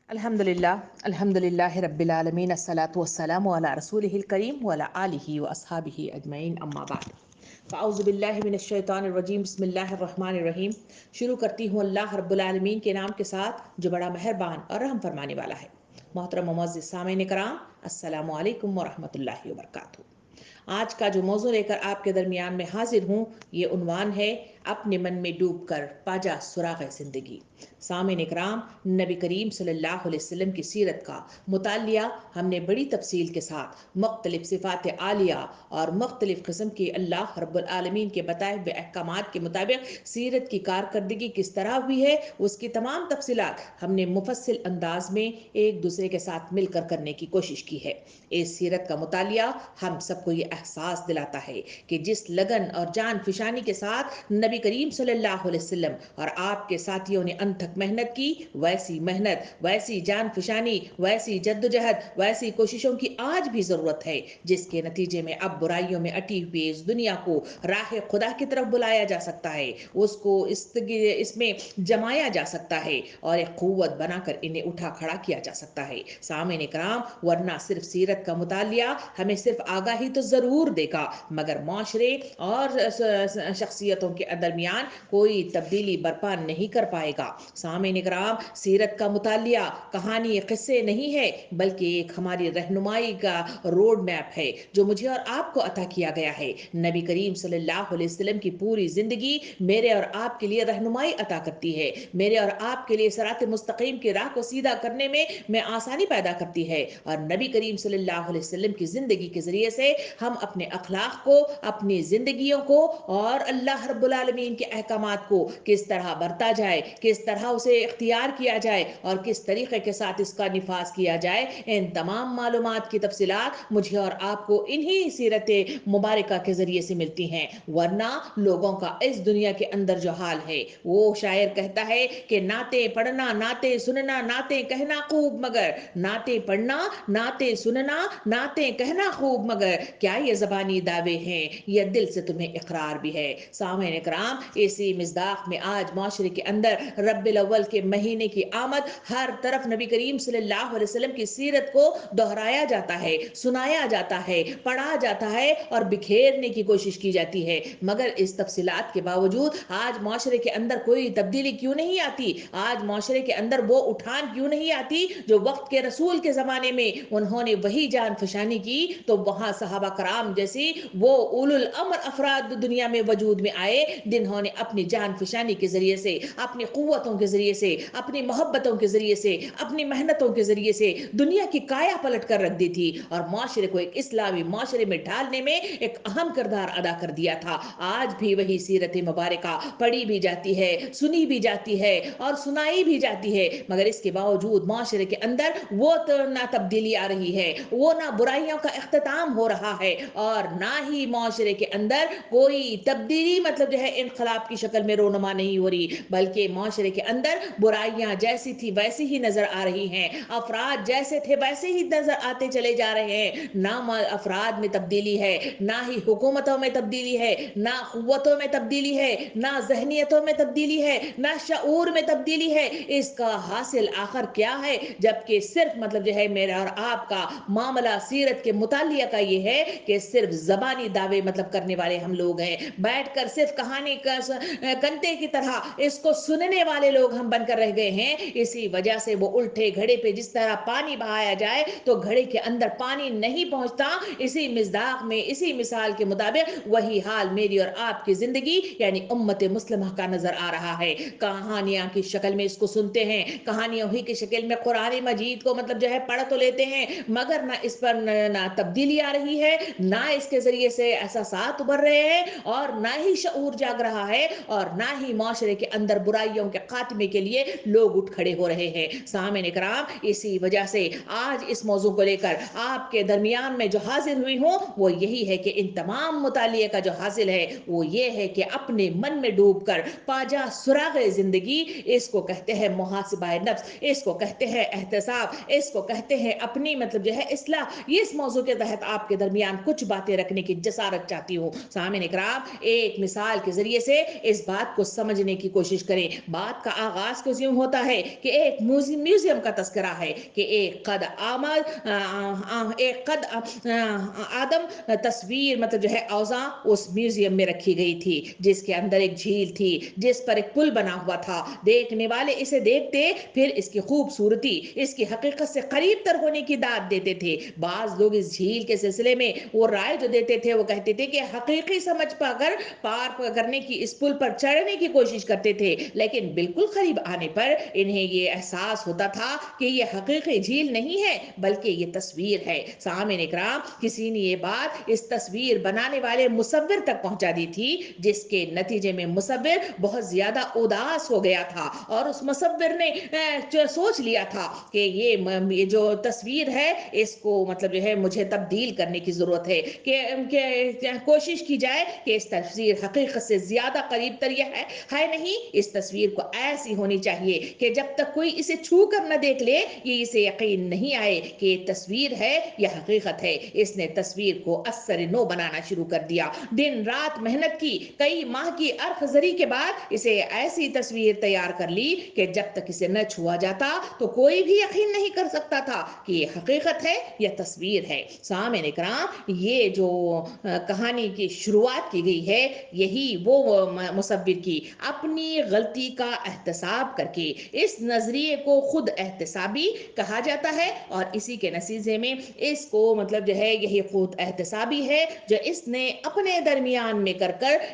अल्हम्दुलिल्लाह रब्बिल आलमीन अस्सलातु वस्सलामु अला रसूलिहिल करीम व अला आलिहि व अस्हाबिहि अजमईन अम्मा बाद फ़अऊज़ु बिल्लाहि मिनश शैतानिर रजीम बिस्मिल्लाहिर रहमानिर रहीम। शुरू करती हूँ अल्लाह रब्बुल आलमीन के नाम के साथ जो बड़ा मेहरबान और रहम फरमाने वाला है। मोहतरम मुअज़्ज़िज़ सामीन कराम, अस्सलामु अलैकुम व रहमतुल्लाहि व बरकातुहू। आज का जो मौजू लेकर आपके दरमियान में हाजिर हूँ, ये उन्वान है अपने मन में डूब कर पाजा सुराग़ ज़िंदगी। सामीन इकराम, नबी करीम सल्लल्लाहु अलैहि वसल्लम की सीरत का मुतालिया हमने बड़ी तफसील के साथ मुख्तलिफ सिफ़ात आलिया और मुख्तलिफ किस्म के अल्लाह रब्बुल आलमीन के बताए हुए अहकामात के मुताबिक सीरत की कारकर्दगी किस तरह हुई है, उसकी तमाम तफसीलात हमने मुफस्सिल अंदाज में एक दूसरे के साथ मिलकर करने की कोशिश की है। इस सीरत का मुतालिया हम सबको ये एहसास दिलाता है कि जिस लगन और जान फिशानी के साथ नबी करीम सल्लल्लाहु अलैहि वसल्लम और आपके साथियों ने अनथक मेहनत की, वैसी मेहनत, वैसी जान फिशानी, वैसी जद्दोजहद, वैसी कोशिशों की आज भी ज़रूरत है, जिसके नतीजे में अब बुराइयों में अटी हुई इस दुनिया को राह खुदा की तरफ बुलाया जा सकता है, उसको इसमें जमाया जा सकता है और एक क़ुव्वत बनाकर इन्हें उठा खड़ा किया जा सकता है। सामीन इकराम, वरना सिर्फ सीरत का मुतालिया हमें सिर्फ आगाही तो ज़रूर देगा, मगर माशरे और शख्सियतों के दरमियान कोई तब्दीली बर्पा नहीं कर पाएगा। सामीन इकराम, सीरत का मुतालिया कहानी किस्से नहीं है, बल्कि एक हमारी रहनुमाई का रोड मैप है जो मुझे और आपको अता किया गया है। नबी करीम सल्लल्लाहु अलैहि वसल्लम की पूरी ज़िंदगी मेरे और आपके लिए रहनुमाई अता करती है, मेरे और आपके लिए सिरात मुस्तकीम की राह को सीधा करने में आसानी पैदा करती है। और नबी करीम सल्लल्लाहु अलैहि वसल्लम की ज़िंदगी के ज़रिए से हम अपने अखलाक को, अपनी ज़िंदगियों को और अल्लाह रब्बुल आलमीन के अहकामात को किस तरह बरता जाए, किस तरह उसे इख्तियार किया जाए और किस तरीके के साथ इसका निफाज किया जाए, इन तमाम मालूमात की तफसीलात मुझे और आपको इन्हीं सीरत मुबारका के ज़रिए से मिलती हैं। वरना लोगों का इस दुनिया के अंदर जो हाल है, वो शायर कहता है कि नाते पढ़ना, नाते सुनना, नाते कहना खूब, मगर नाते पढ़ना, नाते सुनना, नाते कहना खूब, मगर क्या ये ज़बानी दावे हैं, ये दिल से तुम्हें इकरार भी है। सामीन इकराम, इसी मिज़दाक़ में आज माशरे के अंदर रब्बिल अव्वल के महीने की आमद, हर तरफ नबी करीम सल्लल्लाहु अलैहि वसल्लम की सीरत को दोहराया जाता है, सुनाया जाता है, पढ़ा जाता है और बिखेरने की कोशिश की जाती है। मगर इस तफसीलात के बावजूद आज माशरे के अंदर कोई तब्दीली क्यों नहीं आती? आज माशरे के अंदर वो उठान क्यों नहीं आती जो वक्त के रसूल के ज़माने में उन्होंने वही जान फशानी की, तो वहाँ सहाबा कराम जैसी वो उलुल अम्र अफराद दुनिया में वजूद में आए, जिन्होंने अपनी जान फशानी के ज़रिए से, अपनी क़ुव्वतों के ज़रिए से, अपनी मोहब्बतों के ज़रिए से, अपनी मेहनतों के ज़रिए से दुनिया की काया पलट कर रख दी थी और माशरे को एक इस्लामी माशरे में ढालने में एक अहम किरदार अदा कर दिया था। आज भी वही सीरत मुबारका पढ़ी भी जाती है, सुनी भी जाती है और सुनाई भी जाती है, मगर इसके बावजूद माशरे के अंदर वो तो ना तब्दीली आ रही है, वो ना बुराइयों का इख्तिताम हो रहा है और ना ही माशरे के अंदर कोई तब्दीली मतलब जो है इनकलाब की शक्ल में रोनुमा नहीं हो रही, बल्कि माशरे के अंदर बुराइयां जैसी थी वैसी ही नजर आ रही हैं, अफराद जैसे थे वैसे ही नजर आते चले जा रहे हैं। ना अफराद में तब्दीली है, ना ही हुकूमतों में तब्दीली है, ना क़ुव्वतों में तब्दीली है, ना ज़हनियतों में तब्दीली है, ना शऊर में तब्दीली है। इसका हासिल आखिर क्या है? जबकि सिर्फ मतलब जो है मेरा और आपका मामला सीरत के मुतालिया का ये है कि सिर्फ ज़बानी दावे मतलब करने वाले हम लोग हैं, बैठकर सिर्फ कहानी का कंते की तरह इसको सुनने वाले लोग हम बनकर रह गए हैं। इसी वजह से वो उल्टे घड़े पे जिस तरह पानी बहाया जाए तो घड़े के अंदर पानी नहीं पहुंचता, इसी मिज़दाक में, इसी मिसाल के मुताबिक वही हाल मेरी और आपकी जिंदगी यानी उम्मत मुस्लिमा का नजर आ रहा है। कहानियां की शक्ल में इसको सुनते हैं, कहानियों ही की शक्ल में कुरान मजीद को मतलब जो है पढ़ तो लेते हैं, मगर ना इस पर ना तब्दीली आ रही है, ना इसके जरिए से एहसासात उभर रहे हैं और ना ही शऊर जाग रहा है और ना ही माशरे के अंदर बुराइयों के खात्मे के लिए लोग उठ खड़े हो रहे हैं। सामीन इकराम, इसी वजह से आज इस मौजू को लेकर आपके दरमियान में जो हाजिर हुई हूं वो यही है कि इन तमाम मुतालिए का जो हासिल है वो ये है कि अपने मन में डूबकर पाजा सुराग जिंदगी, इसको कहते हैं मुहासिबाए नफ्स, इसको कहते हैं एहतसाब, इसको कहते हैं अपनी मतलब जो है इस्लाह। इस मौजू के तहत आपके दरमियान कुछ बातें रखने की जसारत चाहती हूँ। सामीन इकराम, एक मिसाल के ذریعے سے اس بات کو سمجھنے کی کوشش کریں۔ بات کا آغاز کچھ یوں ہوتا ہے کہ ایک میوزیم کا تذکرہ ہے کہ ایک قد آدم تصویر مطلب جو ہے اوزاں اس میوزیم میں رکھی گئی تھی، جس کے اندر ایک جھیل تھی، جس پر ایک پل بنا ہوا تھا۔ دیکھنے والے اسے دیکھتے، پھر اس کی خوبصورتی، اس کی حقیقت سے قریب تر ہونے کی داد دیتے تھے۔ بعض لوگ اس جھیل کے سلسلے میں وہ رائے جو دیتے تھے، وہ کہتے تھے کہ حقیقی سمجھ پا کر پار کرنے کی اس پل پر چڑھنے کی کوشش کرتے تھے، لیکن بالکل قریب آنے پر انہیں یہ احساس ہوتا تھا کہ یہ حقیقی جھیل نہیں ہے بلکہ یہ تصویر ہے۔ سامعین اکرام، کسی نے یہ بات اس تصویر بنانے والے مصور تک پہنچا دی تھی، جس کے نتیجے میں مصور بہت زیادہ اداس ہو گیا تھا، اور اس مصور نے سوچ لیا تھا کہ یہ جو تصویر ہے اس کو مطلب جو ہے مجھے تبدیل کرنے کی ضرورت ہے، کہ کوشش کی جائے کہ اس تصویر حقیقت سے زیادہ قریب تر یہ ہے نہیں، اس تصویر کو ایسی ہونی چاہیے کہ جب تک کوئی اسے چھو کر نہ دیکھ لے یہ اسے یقین نہیں آئے کہ یہ تصویر ہے یا حقیقت ہے۔ اس نے تصویر کو اثر نو بنانا شروع کر دیا، دن رات محنت کی، کئی ماہ کی ارخ زری کے بعد اسے ایسی تصویر تیار کر لی کہ جب تک اسے نہ چھوا جاتا تو کوئی بھی یقین نہیں کر سکتا تھا کہ یہ حقیقت ہے یا تصویر ہے۔ سامعین اکرام، یہ جو کہانی کی شروعات کی گئی ہے، یہی وہ مصور کی اپنی غلطی کا احتساب کر کے، اس نظریے کو خود احتسابی کہا جاتا ہے، اور اسی کے نتیجے میں اس کو مطلب جو ہے یہی خود احتسابی ہے جو اس نے اپنے درمیان میں کر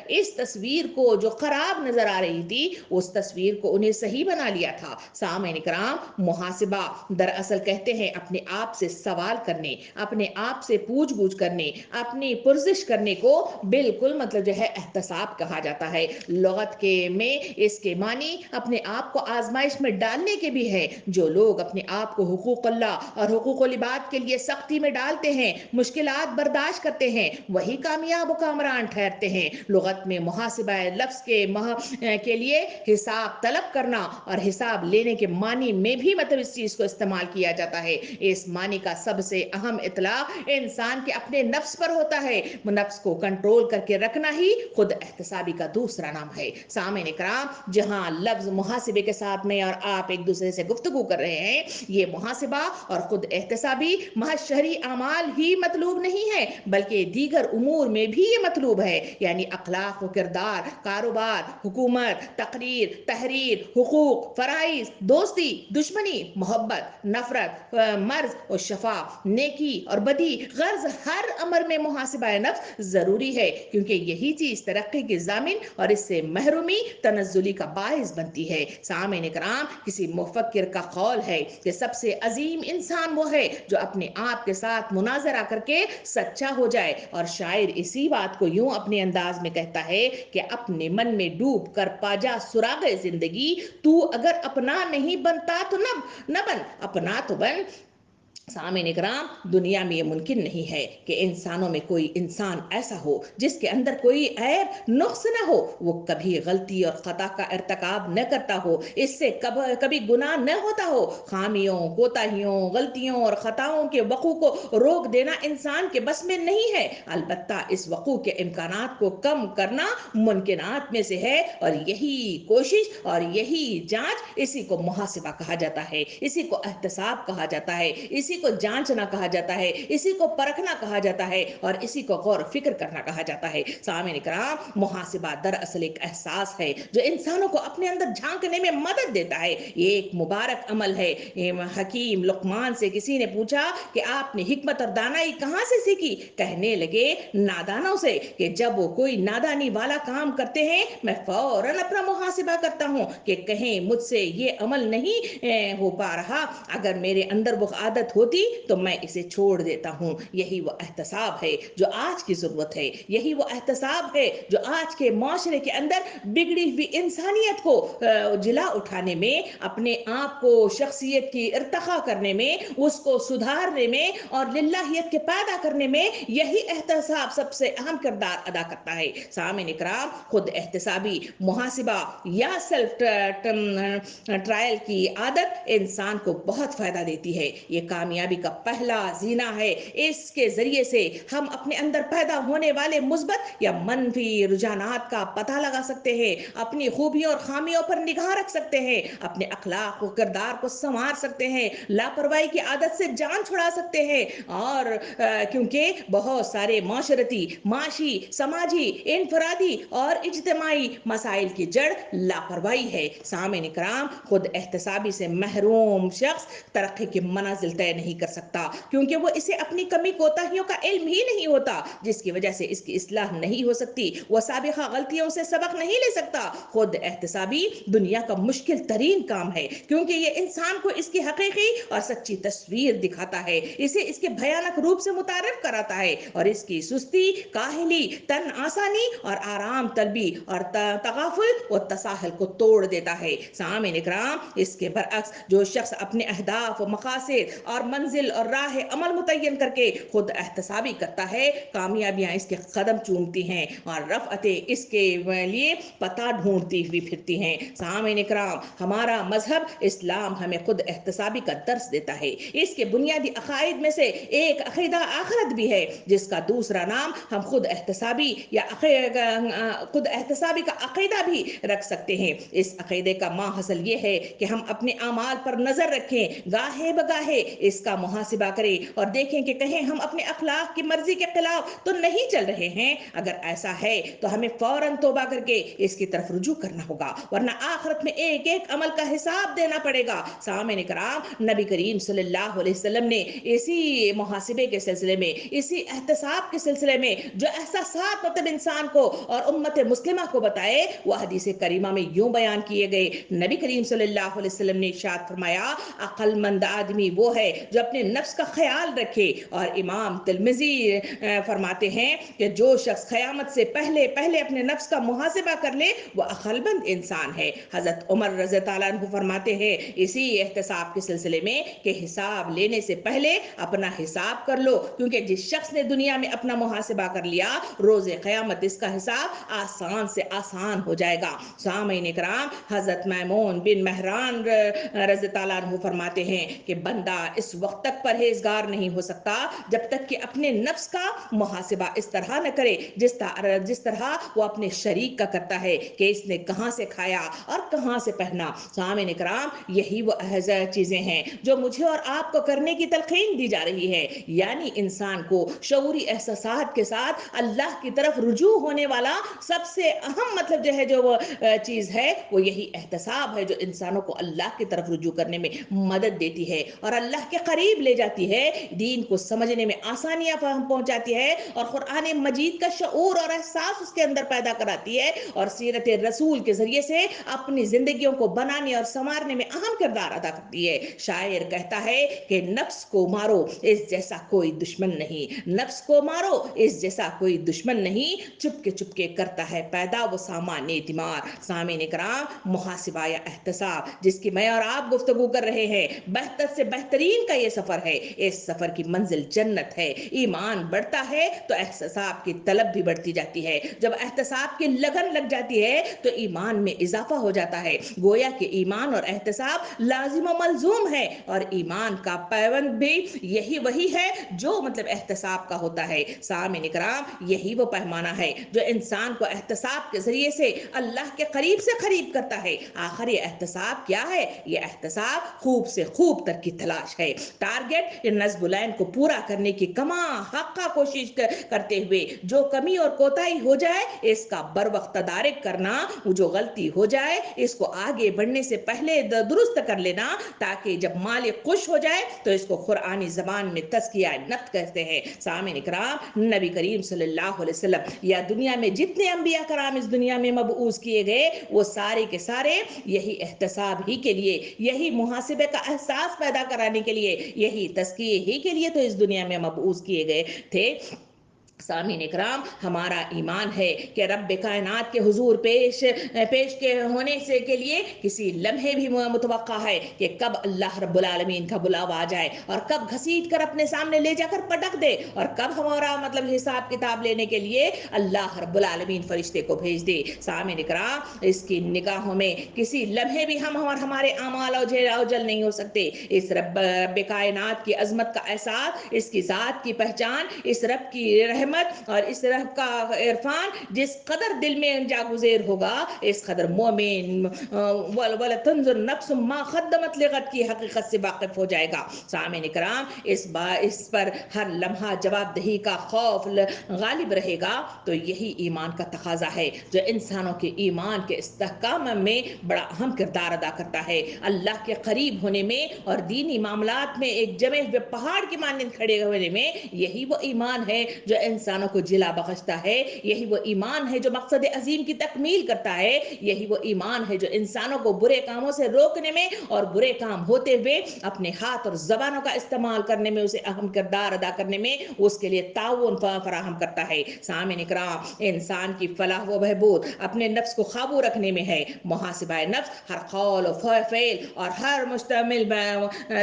اس تصویر کو جو خراب نظر آ رہی تھی اس تصویر کو انہیں صحیح بنا لیا تھا۔ سامعین کرام، محاسبہ دراصل کہتے ہیں اپنے آپ سے سوال کرنے، اپنے آپ سے پوچھ گچھ کرنے، اپنی پرزش کرنے کو بالکل مطلب جو ہے احتساب کہا جاتا ہے۔ لغت کے میں اس کے معنی اپنے آپ کو آزمائش میں ڈالنے کے بھی ہے۔ جو لوگ اپنے آپ کو حقوق اللہ اور حقوق العباد کے لیے سختی میں ڈالتے ہیں، مشکلات برداشت کرتے ہیں، وہی کامیاب و کامران ٹھہرتے ہیں۔ لغت میں محاسبہ لفظ کے لیے حساب طلب کرنا اور حساب لینے کے معنی میں بھی مطلب اس چیز کو استعمال کیا جاتا ہے۔ اس معنی کا سب سے اہم اطلاق انسان کے اپنے نفس پر ہوتا ہے۔ نفس کو کنٹرول کر کے رکھنا ہی خود احتسابی کا دوسرا نام ہے۔ سامعین اکرام، جہاں لفظ محاسبے کے ساتھ میں اور آپ ایک دوسرے سے گفتگو کر رہے ہیں، یہ محاسبہ اور خود احتسابی محض شرعی اعمال ہی مطلوب نہیں ہے بلکہ دیگر امور میں بھی یہ مطلوب ہے، یعنی اخلاق و کردار، کاروبار، حکومت، تقریر، تحریر، حقوق، فرائض، دوستی، دشمنی، محبت، نفرت، مرض و شفا، نیکی اور بدی، غرض ہر امر میں محاسبہ نفس ضروری ہے، کیونکہ یہی چیز ترقی کی ضامن اور اس سے محرومی تنزلی کا باعث بنتی ہے۔ سامعین کرام، کسی مفکر کا قول ہے کہ سب سے عظیم انسان وہ ہے جو اپنے آپ کے ساتھ مناظرہ کر کے سچا ہو جائے، اور شاعر اسی بات کو یوں اپنے انداز میں کہتا ہے کہ اپنے من میں ڈوب کر پا جا سراغ زندگی، تو اگر اپنا نہیں بنتا تو نہ بن، اپنا تو بن۔ سامعین اکرام، دنیا میں یہ ممکن نہیں ہے کہ انسانوں میں کوئی انسان ایسا ہو جس کے اندر کوئی عیب نقص نہ ہو، وہ کبھی غلطی اور خطا کا ارتکاب نہ کرتا ہو، اس سے کبھی گناہ نہ ہوتا ہو۔ خامیوں، کوتاہیوں، غلطیوں اور خطاؤں کے وقوع کو روک دینا انسان کے بس میں نہیں ہے، البتہ اس وقوع کے امکانات کو کم کرنا ممکنات میں سے ہے، اور یہی کوشش اور یہی جانچ، اسی کو محاسبہ کہا جاتا ہے، اسی کو احتساب کہا جاتا ہے، اسی کو جانچنا کہا جاتا ہے، اسی کو پرکھنا کہا جاتا ہے، اور اسی کو غور و فکر کرنا کہا جاتا ہے۔ سامعین کرام، محاسبہ دراصل ایک احساس ہے جو انسانوں کو اپنے اندر جھانکنے میں مدد دیتا ہے۔ یہ ایک مبارک عمل ہے۔ حکیم لقمان سے کسی نے پوچھا کہ آپ نے حکمت اور دانائی کہاں سے سیکھی؟ کہنے لگے نادانوں سے، کہ جب وہ کوئی نادانی والا کام کرتے ہیں میں فوراً اپنا محاسبہ کرتا ہوں کہ کہیں مجھ سے یہ عمل نہیں ہو پا رہا، اگر میرے اندر وہ عادت ہوتی تو میں اسے چھوڑ دیتا ہوں۔ یہی وہ احتساب ہے جو آج کی ضرورت ہے، یہی وہ احتساب ہے جو آج کے معاشرے کے اندر بگڑی ہوئی انسانیت کو جلا اٹھانے میں، اپنے آپ کو شخصیت کی ارتقاء کرنے میں، اس کو سدھارنے میں اور للہیت کے پیدا کرنے میں یہی احتساب سب سے اہم کردار ادا کرتا ہے۔ سامعین اکرام، خود احتسابی محاسبہ یا سیلف ٹرائل کی عادت انسان کو بہت فائدہ دیتی ہے۔ یہ کامیاب कामयाबी का पहला जीना है। इसके जरिए से हम अपने अंदर पैदा होने वाले मुस्बत या मनफी रुझानात का पता लगा सकते हैं, अपनी खूबियों और खामियों पर निगाह रख सकते हैं, अपने अखलाक और किरदार को संवार सकते हैं, लापरवाही की आदत से जान छुड़ा सकते हैं। और क्योंकि बहुत सारे माशरती, माशी, समाजी, इनफरादी और इज्तिमाई मसाइल की जड़ लापरवाही है। सामईन इकराम, खुद एहतसाबी से महरूम शख्स तरक्की की मनाजिल तय नहीं कर सकता, क्योंकि वो इसे अपनी कमी कोताहियों का इल्म ही नहीं होता, जिसकी वजह से इसकी इस्लाह नहीं हो सकती। वह साबिका गलतियों से सबक नहीं ले सकता। खुद एहतसाबी दुनिया का मुश्किल तरीन काम है, क्योंकि ये इंसान को इसकी हकीकी और सच्ची तस्वीर दिखाता है, इसे इसके भयानक रूप से मुतारिफ कराता है और इसकी सुस्ती, काहिली, तन आसानी और आराम तलबी और तगाफुल और तसाहल को तोड़ देता है। सामईन इकराम, इसके बरअक्स जो शख्स अपने अहदाफ, मकासद और मंजिल और राह अमल मुतय्यन करके खुद एहतसाबी करता है, कामयाबियां इसके कदम चूमती हैं और रफ़अते इसके लिए पता ढूंढती हुई फिरती हैं। सामईन इकराम, हमारा मजहब इस्लाम हमें खुद एहतसाबी का दर्स देता है। इसके बुनियादी अकायद में से एक अकीदा आखिरत भी है, जिसका दूसरा नाम हम खुद एहतसाबी या खुद एहतसाबी का अकीदा भी रख सकते हैं। इस अकीदे का माहसल ये है कि हम अपने अमाल पर नजर रखें, गाहे बगाहे इसका मुहासिबा करें और देखें कि कहीं हम अपने अखलाक की मर्जी के खिलाफ तो नहीं चल रहे हैं। अगर ऐसा है तो हमें फौरन तौबा करके इसकी तरफ रुजू करना होगा, वरना आखिरत में एक एक अमल का हिसाब देना पड़ेगा। सामईन इकराम, नबी करीम सल्लल्लाहु अलैहि वसल्लम ने इसी मुहासिबे के सिलसिले में, इसी एहतसाब के सिलसिले में जो एहसासात मतलब इंसान को और उम्मत मुस्लिमा को बताए, वह हदीस करीमा में यूं बयान किए गए। नबी करीम सल्लल्लाहु अलैहि वसल्लम ने इरशाद फरमाया, अक्लमंद आदमी वो है जो अपने नफ्स का ख्याल रखे। और इमाम तिरमिजी फरमाते हैं कि जो शख्स क़यामत से पहले पहले अपने नफ्स का मुहासिबा कर ले, वो अक्लमंद इंसान है। हजरत उमर रज़ी अल्लाह अन्हु फरमाते हैं इसी एहतसाब के सिलसिले में कि हिसाब लेने से पहले अपना हिसाब कर लो, क्योंकि जिस शख्स ने दुनिया में अपना मुहासिबा कर लिया, रोज़े क़यामत इसका हिसाब आसान से आसान हो जाएगा। सामईन इकराम, हजरत मैमून बिन महरान रज़ी अल्लाह अन्हु फरमाते हैं कि बंदा इस वक्त तक परहेजगार नहीं हो सकता जब तक कि अपने नफ्स का मुहासिबा इस तरह न करे जिस तरह वो अपने शरीक का करता है कि इसने कहां से खाया और कहां से पहना। सामईन इकराम, यही वो चीजें हैं जो मुझे और आपको करने की तलकीन दी जा रही है, यानी इंसान को शऊरी एहसासात के साथ अल्लाह की तरफ रुजू होने वाला सबसे अहम मतलब जो है जो वो चीज है, वो यही एहतसाब है जो इंसानों को अल्लाह की तरफ रुजू करने में मदद देती है और अल्लाह के करीब ले जाती है, दीन को समझने में आसानियां पहुंचाती है और कुरान मजीद का शऊर और एहसास उसके अंदर पैदा कराती है और सीरत रसूल के जरिए से अपनी जिंदगियों को बनाने और संवारने में अहम किरदार अदा करती है। शायर कहता है कि नफ्स को मारो, इस जैसा कोई दुश्मन नहीं, नफ्स को मारो, इस जैसा कोई दुश्मन नहीं, चुपके चुपके करता है पैदा वो सामान्य तिमार। सामईन इकराम, मुहासिबा या एहतसाब जिसकी मैं और आप गुफ्तगू कर रहे हैं, बेहतर से बेहतरीन का ये सफर है। इस सफर की मंजिल जन्नत है। ईमान बढ़ता है तो एहतसाब की तलब भी बढ़ती जाती है। जब एहतसाब की लगन लग जाती है तो ईमान में इजाफा हो जाता है। गोया कि ईमान और एहतसाब लाजिम व मलजूम है और ईमान का पैबंद भी यही वही है जो मतलब एहतसाब का होता है। सामईन इकराम, यही वो पैमाना है जो इंसान को एहतसाब के जरिए से अल्लाह के करीब से करीब करता है। आखिर ये एहतसाब क्या है? ये एहतसाब खूब से खूब तक की तलाश है। टारगेट या नज़्बुलैन को पूरा करने की कमा हक्का कोशिश करते हुए जो कमी और कोताही हो जाए इसका बर वक्त तदारिक करना, जो गलती हो जाए इसको आगे बढ़ने से पहले दुरुस्त कर लेना, ताकि जब मालिक खुश हो जाए तो इसको कुरानी जबान में तज़किया नफ्स कहते हैं। सामईन इकराम, नबी करीम सल्लल्लाहु अलैहि वसल्लम या दुनिया में जितने अंबिया कराम इस दुनिया में मबऊस किए गए, वो सारे के सारे यही एहतसाब ही के लिए, यही मुहासिबे का एहसास पैदा कराने के लिए, यही तज़किये ही के लिए तो इस दुनिया में मबऊस किए गए थे। सामीन इकराम, हमारा ईमान है कि रब कायनात के हुजूर पेश के होने से के लिए किसी लम्हे भी मुतवक्का है कि कब अल्लाह रब्बुल आलमीन का बुलावा आ जाए और कब घसीट कर अपने सामने ले जाकर पटक दे और कब हमारा मतलब हिसाब किताब लेने के लिए अल्लाह रब्बुल आलमीन फरिश्ते को भेज दे। सामीन इकराम, इसकी निगाहों में किसी लम्हे भी हम और हमारे आमाल ओझल नहीं हो सकते। इस रब कायनात की अजमत का एहसास, इसकी ज़ात की पहचान, इस रब की रहमत और इस रब का इरफान जिस कदर दिल में जागुज़ेर होगा, इस कदर मोमिन वल तंजुर नफ्स मा क़द्दमत लिग़द की हकीकत से वाकिफ हो जाएगा। सामीन इकराम, इस पर हर लम्हा जवाबदेही का खौफ गालिब रहेगा। तो यही ईमान का तकाजा है जो इंसानों के ईमान के इस्तेहकाम में बड़ा अहम किरदार अदा करता है। अल्लाह के करीब होने में और दीनी मामलात में एक जमे हुए पहाड़ की मानंद खड़े होने में यही वो ईमान है जो इंसानों को जिला बख्शता है। यही वो ईमान है जो मकसद अजीम की तकमील करता है। यही वो ईमान है जो इंसानों को बुरे कामों से रोकने में और बुरे काम होते हुए अपने हाथ और जबानों का इस्तेमाल करने में, उसे अहम किरदार अदा करने में उसके लिए ताउन फराहम करता है। सामीन इकराम, इंसान की फलाह व बहबूद अपने नफ्स को काबू रखने में है। मुहासिबाए नफ्स हर कौल और फ़ेल और हर मुश्तमिल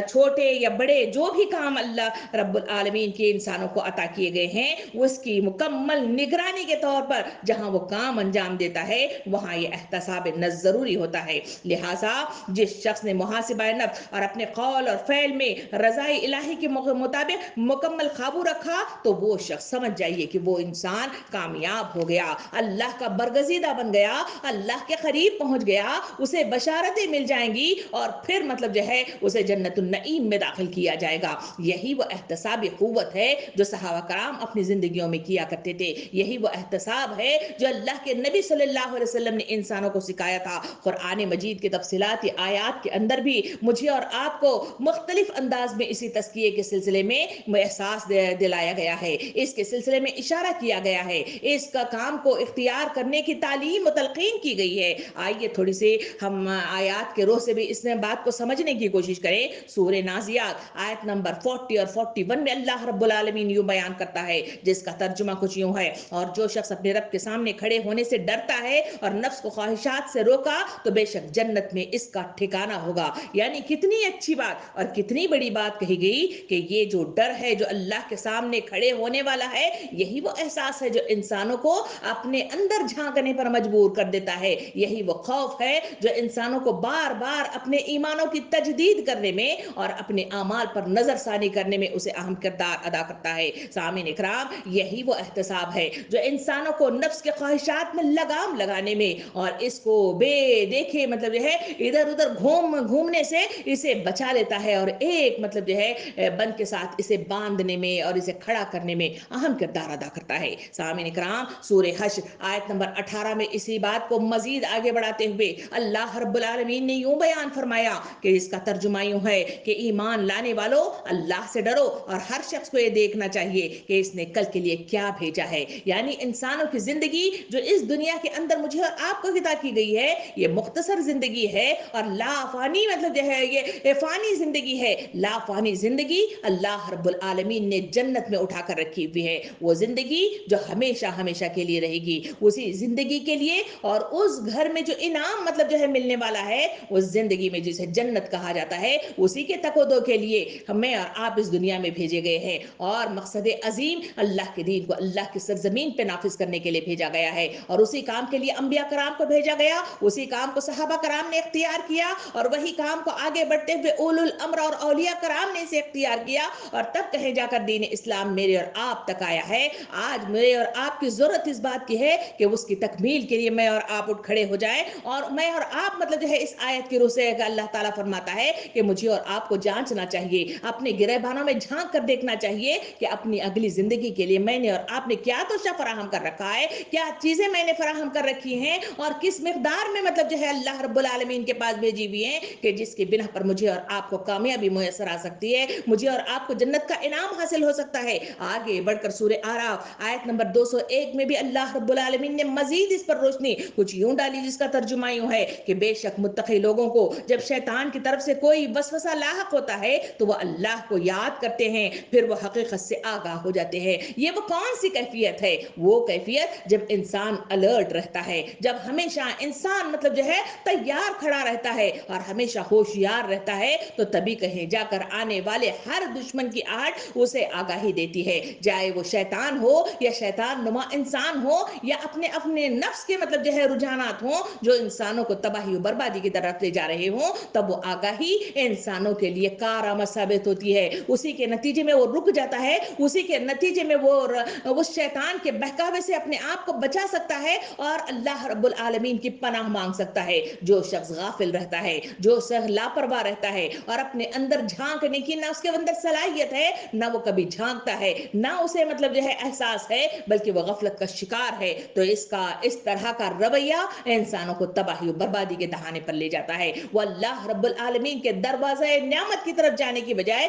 छोटे या बड़े जो भी काम अल्लाह रब्बुल आलमीन के इंसानों को अता किए गए हैं, उसकी मुकम्मल निगरानी के तौर पर जहां वो काम अंजाम देता है वहां ये एहतसाब नफ्स जरूरी होता है। लिहाजा जिस शख्स ने मुहासिबा नफ्स और अपने कौल और फ़ेल में रज़ाए इलाही के मुताबिक मुकम्मल काबू रखा तो वो शख्स समझ जाइए कि वो इंसान कामयाब हो गया, अल्लाह का बरगजीदा बन गया, अल्लाह के करीब पहुंच गया, उसे बशारतें मिल जाएंगी और फिर मतलब जो है उसे जन्नतुन नईम में दाखिल किया जाएगा। यही वो एहतसाब क़ुव्वत है जो सहाबा कराम अपनी जिंदगियों में किया करते थे। यही वो एहतसाब है जो अल्लाह के नबी सल्लल्लाहु अलैहि वसल्लम ने इंसानों को सिखाया था। कुरान मजीद के तफसीलाती आयात के अंदर भी मुझे और आपको मुख्तलिफ अंदाज में इसी तज़किये के सिलसिले में एहसास दिलाया गया है, इसके सिलसिले में इशारा किया गया है, इसका काम को इख्तियार करने की तालीम व तलकीन की गई है। आइए थोड़ी सी हम आयात के रोह से भी इस बात को समझने की कोशिश करें। सूरह नाज़ियात आयत नंबर 40 और 41 में अल्लाह रब्बुल आलमीन यूं बयान करता है, जिसका तर्जुमा कुछ यूं है, और जो शख्स अपने रब के सामने खड़े होने से डरता है और नफ्स को ख्वाहिशात से रोका तो बेशक जन्नत में इसका ठिकाना होगा। यानी कितनी अच्छी बात और कितनी बड़ी बात कही गई कि ये जो डर है जो अल्लाह के सामने खड़े होने वाला है, यही वो एहसास है जो इंसानों को अपने अंदर झांकने पर मजबूर कर देता है। यही वो खौफ है जो इंसानों को बार बार अपने ईमानों की तजदीद करने में और अपने आमाल पर नजरसानी करने में उसे अहम किरदार अदा करता है। सामीन इकराम, यही वो एहतसाब है जो इंसानों को नफ्स के ख्वाहिशात में लगाम लगाने में और इसको देखे मतलब जो है इधर उधर घूमने से इसे बचा लेता है और एक मतलब जो है बंद के साथ इसे बांधने में और इसे खड़ा करने में अहम किरदार अदा करता है। सामीन इकराम, सूरह हश्र आयत नंबर 18 में इसी बात को मजीद आगे बढ़ाते हुए अल्लाह रब्बुल आलमीन ने यूं बयान फरमाया कि इसका तर्जुमा यूं है कि ईमान लाने वालों, अल्लाह से डरो और हर शख्स को ये देखना चाहिए कि इसने कल के लिए क्या भेजा है। यानी इंसानों की जिंदगी जो इस दुनिया के अंदर मुझे और आपको हिदा की गई है, ये मुख्तसर जिंदगी है और लाफानी मतलब जो है ये फानी जिंदगी है। लाफानी जिंदगी अल्लाह रब्बुल आलमीन ने जन्नत में उठाकर रखी हुई है, वो जिंदगी जो हमेशा हमेशा के लिए रहेगी। उसी जिंदगी के लिए और उस घर में जो इनाम मतलब जो है मिलने वाला है, उस जिंदगी में जिसे जन्नत कहा जाता है, उसी के तकोदो के लिए हमें और आप इस दुनिया में भेजे गए हैं और मकसद अजीम अल्लाह के दीन को अल्लाह की सरजमीन पे नाफिज करने के लिए भेजा गया है। और उसी काम के लिए अंबिया कराम को भेजा गया, उसी काम को सहाबा कराम ने इख्तियार किया और वही काम को आगे बढ़ते हुए उलुल अम्र और औलिया कराम ने इसे इख्तियार किया और तब कहीं जाकर दीन इस्लाम मेरे और आप तक आया है। आज मेरे और आपकी जरूरत इस बात की है कि उसकी तकमील के लिए मैं और आप उठ खड़े हो जाए और मैं और आप मतलब जो है इस आयत की रूह से अल्लाह ताला फरमाता है कि मुझे और आपको जांचना चाहिए, अपने गिरहबानों में झांक कर देखना चाहिए कि अपनी अगली जिंदगी के लिए मैंने और आपने क्या तोशा फराहम कर रखा है, क्या चीजें मैंने फराहम कर रखी हैं और किस मिकदार में मतलब जो है अल्लाह रब्बुल आलमीन के पास भेजी हुई है कि जिसके बिना पर मुझे और आपको कामयाबी मुयसर आ सकती है, मुझे और आपको जन्नत का इनाम हासिल हो सकता है। आगे बढ़कर सूरह आराफ आयत नंबर 201 में भी अल्लाह रब्बुल आलमीन ने मजीद इस पर रोशनी कुछ यूं डाली जिसका तर्जुमा यूं है कि बेशक मुत्तकी लोगों को जब शैतान की तरफ से कोई वसवसा लाहक होता है तो वह अल्लाह को याद करते हैं, फिर वह हकीकत से आगाह हो जाते हैं। یہ وہ کون سی کیفیت ہے؟ وہ کیفیت جب انسان الرٹ رہتا ہے، جب ہمیشہ انسان مطلب جو ہے تیار کھڑا رہتا ہے اور ہمیشہ ہوشیار رہتا ہے، تو تبھی کہیں جا کر آنے والے ہر دشمن کی آہٹ اسے آگاہی دیتی ہے، چاہے وہ شیطان ہو یا شیطان نما انسان ہو یا اپنے نفس کے مطلب جو ہے رجحانات ہوں جو انسانوں کو تباہی و بربادی کی طرف لے جا رہے ہوں، تب وہ آگاہی انسانوں کے لیے کارآمد ثابت ہوتی ہے۔ اسی کے نتیجے میں وہ رک جاتا ہے، اسی کے نتیجے میں وہ شیطان کے بہکاوے سے اپنے آپ کو بچا سکتا ہے اور اللہ رب العالمین کی پناہ مانگ سکتا ہے۔ جو شخص غافل رہتا ہے، جو شخص لاپرواہ رہتا ہے اور اپنے اندر جھانکنے کی نہ اس کے اندر صلاحیت ہے، نہ وہ کبھی جھانکتا ہے، نہ اسے مطلب جو ہے احساس ہے، بلکہ وہ غفلت کا شکار ہے، تو اس طرح کا رویہ انسانوں کو تباہی و بربادی کے دہانے پر لے جاتا ہے۔ وہ اللہ رب العالمین کے دروازے نعمت کی طرف جانے کی بجائے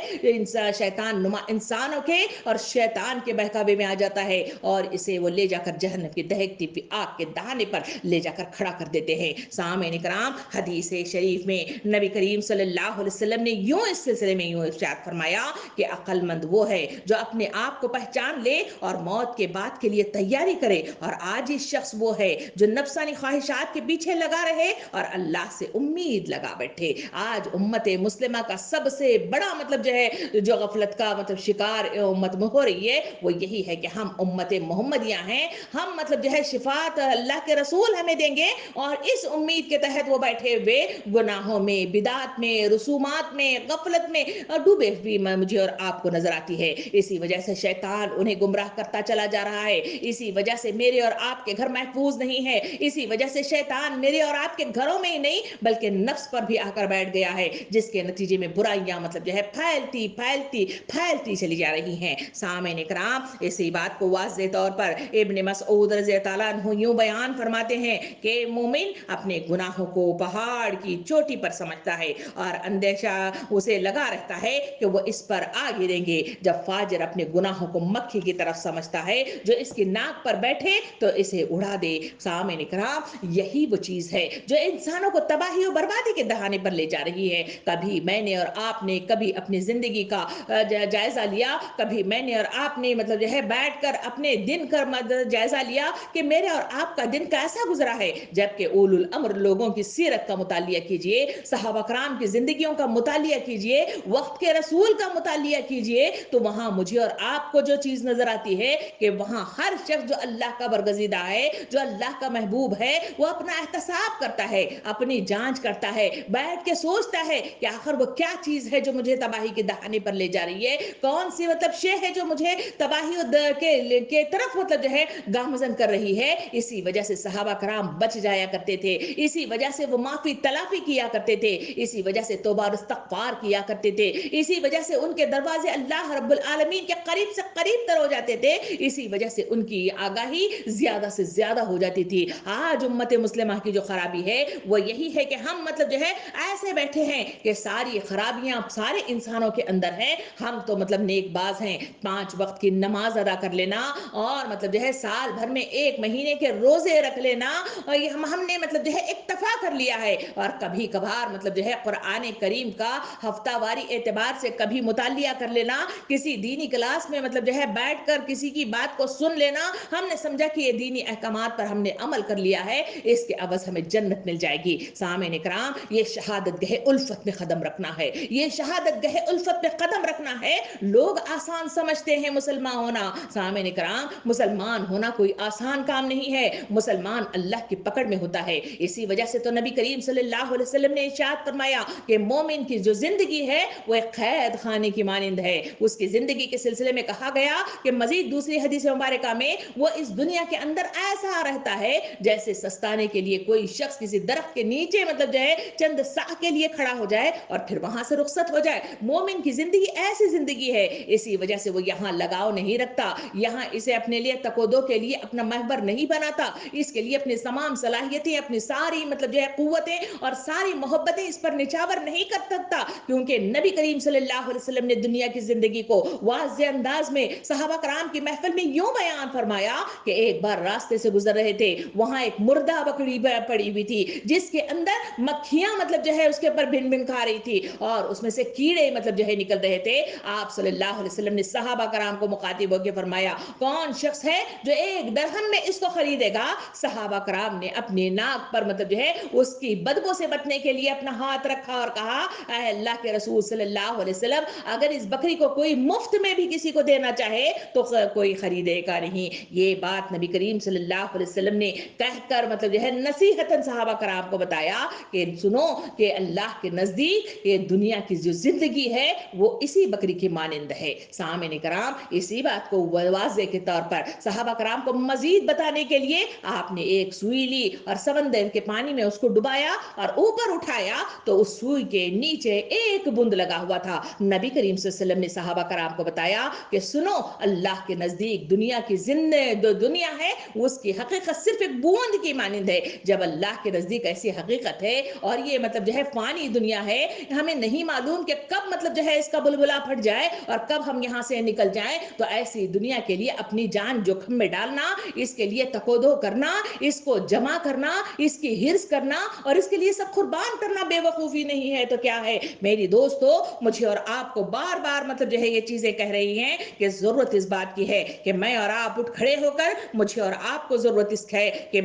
شیطان نما انسانوں کے اور شیطان کے بہکاوے میں آ جاتا ہے اور اسے وہ لے جا کر جہنم کی دہکتی ہوئی آگ کے دہانے پر لے جا کر کھڑا کر دیتے ہیں۔ سامعین کرام، حدیث شریف میں نبی کریم صلی اللہ علیہ وسلم نے یوں اس سلسلے میں یوں ارشاد فرمایا کہ عقل مند وہ ہے جو اپنے آپ کو پہچان لے اور موت کے بعد کے لیے تیاری کرے، اور آج اس شخص وہ ہے جو نفسانی خواہشات کے پیچھے لگا رہے اور اللہ سے امید لگا بیٹھے۔ آج امت مسلمہ کا سب سے بڑا مطلب جو ہے جو غفلت کا مطلب شکار امت میں ہو رہی ہے، وہ یہی ہے کہ ہم امت محمدیہ ہیں، ہم مطلب جو ہے شفاعت اللہ کے رسول ہمیں دیں گے، اور اس امید کے تحت وہ بیٹھے ہوئے گناہوں میں، بدعات میں، رسومات میں، غفلت میں ڈوبے ہوئے مجھے اور آپ کو نظر آتی ہے۔ اسی وجہ سے شیطان انہیں گمراہ کرتا چلا جا رہا ہے، اسی وجہ سے میرے اور آپ کے گھر محفوظ نہیں ہے، اسی وجہ سے شیطان میرے اور آپ کے گھروں میں ہی نہیں بلکہ نفس پر بھی آ کر بیٹھ گیا ہے، جس کے نتیجے میں برائیاں مطلب جو ہے پھیلتی چلی جا رہی ہیں۔ سامعین کرام، اسی بات کو واضح طور پر ابن مسعود رضی اللہ عنہ یوں بیان فرماتے ہیں کہ مومن اپنے گناہوں کو پہاڑ کی چوٹی پر سمجھتا ہے اور اندیشہ اسے لگا رہتا ہے کہ وہ اس پر آ گریں گے، جب فاجر اپنے گناہوں کو مکھی کی طرف سمجھتا ہے جو اس کی ناک پر بیٹھے تو اسے اڑا دے۔ سامعین کرام، یہی وہ چیز ہے جو انسانوں کو تباہی و بربادی کے دہانے پر لے جا رہی ہے۔ کبھی میں نے اور آپ نے کبھی اپنی زندگی کا جائزہ لیا، کبھی میں نے اور آپ نے مطلب جو ہے بیٹھ کر اپنے دن کا جائزہ لیا کہ میرے اور آپ کا دن کیسا گزرا ہے؟ جبکہ اولو الامر لوگوں کی سیرت کا مطالعہ کیجئے، صحابہ کرام کی زندگیوں کا مطالعہ کیجئے، وقت کے رسول کا مطالعہ کیجئے، تو وہاں مجھے اور آپ کو جو چیز نظر آتی ہے کہ وہاں ہر شخص جو اللہ کا برگزیدہ ہے، جو اللہ کا محبوب ہے، وہ اپنا احتساب کرتا ہے، اپنی جانچ کرتا ہے، بیٹھ کے سوچتا ہے کہ آخر وہ کیا چیز ہے جو مجھے تباہی کے دہانے پر لے جا رہی ہے، کون سی مطلب شے ہے جو مجھے تباہی کے طرف مطلب جو ہے گامزن کر رہی ہے۔ اسی وجہ سے صحابہ کرام بچ جایا کرتے تھے، اسی وجہ سے وہ معافی تلافی کیا کرتے تھے، اسی وجہ سے توبہ اور استغفار کیا کرتے تھے، اسی وجہ سے ان کے دروازے اللہ رب العالمین کے قریب سے قریب تر ہو جاتے تھے، اسی وجہ سے ان کی آگاہی زیادہ سے زیادہ ہو جاتی تھی۔ آج امت مسلمہ کی جو خرابی ہے وہ یہی ہے کہ ہم مطلب جو ہے ایسے بیٹھے ہیں کہ ساری خرابیاں سارے انسانوں کے اندر ہیں، ہم تو مطلب نیک باز ہیں، 5 وقت کی نماز ادا کر لینا اور مطلب جو ہے سال بھر میں 1 مہینے کے روزے رکھ لینا، اور یہ ہم نے مطلب جو ہے اکتفا کر لیا ہے، اور کبھی کبھار مطلب جو ہے قرآن کریم کا ہفتہ واری اعتبار سے کبھی مطالعہ کر لینا، کسی دینی کلاس میں مطلب جو ہے بیٹھ کر کسی کی بات کو سن لینا، ہم نے سمجھا کہ یہ دینی احکامات پر ہم نے عمل کر لیا ہے، اس کے عوض ہمیں جنت مل جائے گی۔ سامعین کرام، یہ شہادت گہ الفت میں قدم رکھنا ہے، یہ شہادت گہ الفت میں قدم رکھنا ہے۔ لوگ آسان سمجھتے ہیں مسلمان ہونا، سامعین کرام مسلمان ہونا کوئی آسان کام نہیں ہے، مسلمان اللہ کی پکڑ میں ہوتا ہے۔ اسی وجہ سے تو نبی کریم صلی اللہ علیہ وسلم نے ارشاد فرمایا کہ مومن کی جو زندگی ہے وہ ایک قید خانے کی مانند ہے۔ اس کی زندگی کے سلسلے میں کہا گیا کہ مزید دوسری حدیث مبارکہ میں وہ اس دنیا کے اندر ایسا رہتا ہے جیسے سستانے کے لیے کوئی شخص کسی درخت کے نیچے مطلب جو ہے چند سا کے لیے کھڑا ہو جائے اور پھر وہاں سے رخصت ہو جائے۔ مومن کی زندگی ایسی زندگی ہے، اسی وجہ سے وہ یہاں لگاؤ نہیں رکھتا، یہاں اسے اپنے لیے تکودو کے لیے اپنا محور نہیں بناتا، اس کے لیے اپنی تمام صلاحیتیں، اپنی ساری مطلب جو ہے قوتیں اور ساری محبتیں اس پر نچاور نہیں کر سکتا، کیونکہ نبی کریم صلی اللہ علیہ وسلم نے دنیا کی زندگی کو واضح انداز میں صحابہ کرام کی محفل میں یوں بیان فرمایا کہ ایک بار راستے سے گزر رہے تھے، وہاں ایک مردہ بکری پڑی ہوئی تھی جس کے اندر مکھیاں مطلب جو ہے اس کے اوپر بھن بھن کھا رہی تھی اور اس میں سے کیڑے مطلب جو ہے نکل رہے تھے۔ آپ صلی اللہ علیہ وسلم نے صحابہ کرام کو مخاطب बो के फरमाया, कौन शख्स है जो 1 दरहम में इसको खरीदेगा? सहाबा कराम ने अपने नाक पर मतलब जो है उसकी बदबू से बचने के लिए अपना हाथ रखा और कहा, ऐ अल्लाह के रसूल सल्लल्लाहु अलैहि वसल्लम, अगर इस बकरी को कोई मुफ्त में भी किसी को देना चाहे तो कोई खरीदेगा नहीं। ये बात नबी करीम सल्लल्लाहु अलैहि वसल्लम ने कहकर मतलब जो है नसीहतन सहाबा कराम को बताया कि सुनो कि अल्लाह के नजदीक ये दुनिया की जो जिंदगी है वो इसी बकरी की मानिंद है। सामने कराम इसी बात को वाज़े के तौर पर सहाबा कराम को मजीद बताने के लिए आपने एक सुई ली और समंदर के पानी में उसको डुबाया और ऊपर उठाया तो उस सुई के नीचे एक बूंद लगा हुआ था। नबी करीम सल्लल्लाहु अलैहि वसल्लम ने सहाबा कराम को बताया कि सुनो, अल्लाह के नजदीक दुनिया की दुनिया है उसकी हकीकत सिर्फ एक बूंद की मानिंद है। जब अल्लाह के नजदीक ऐसी हकीकत है और ये मतलब जो है फानी दुनिया है, हमें नहीं मालूम कि कब मतलब जो है इसका बुलबुला फट जाए और कब हम यहाँ से निकल जाएं, तो ऐसी दुनिया के लिए अपनी जान जोखिम में डालना, इसके लिए तकोदो करना, इसको जमा करना, इसकी हिर्स करना और इसके लिए सब कुर्बान करना बेवकूफी नहीं है तो क्या है? मेरी दोस्तों, मुझे और आपको बार बार मतलब जो है ये चीजें कह रही हैं कि जरूरत इस बात की है कि मैं और आप उठ खड़े होकर, मुझे और आपको जरूरत इस है कि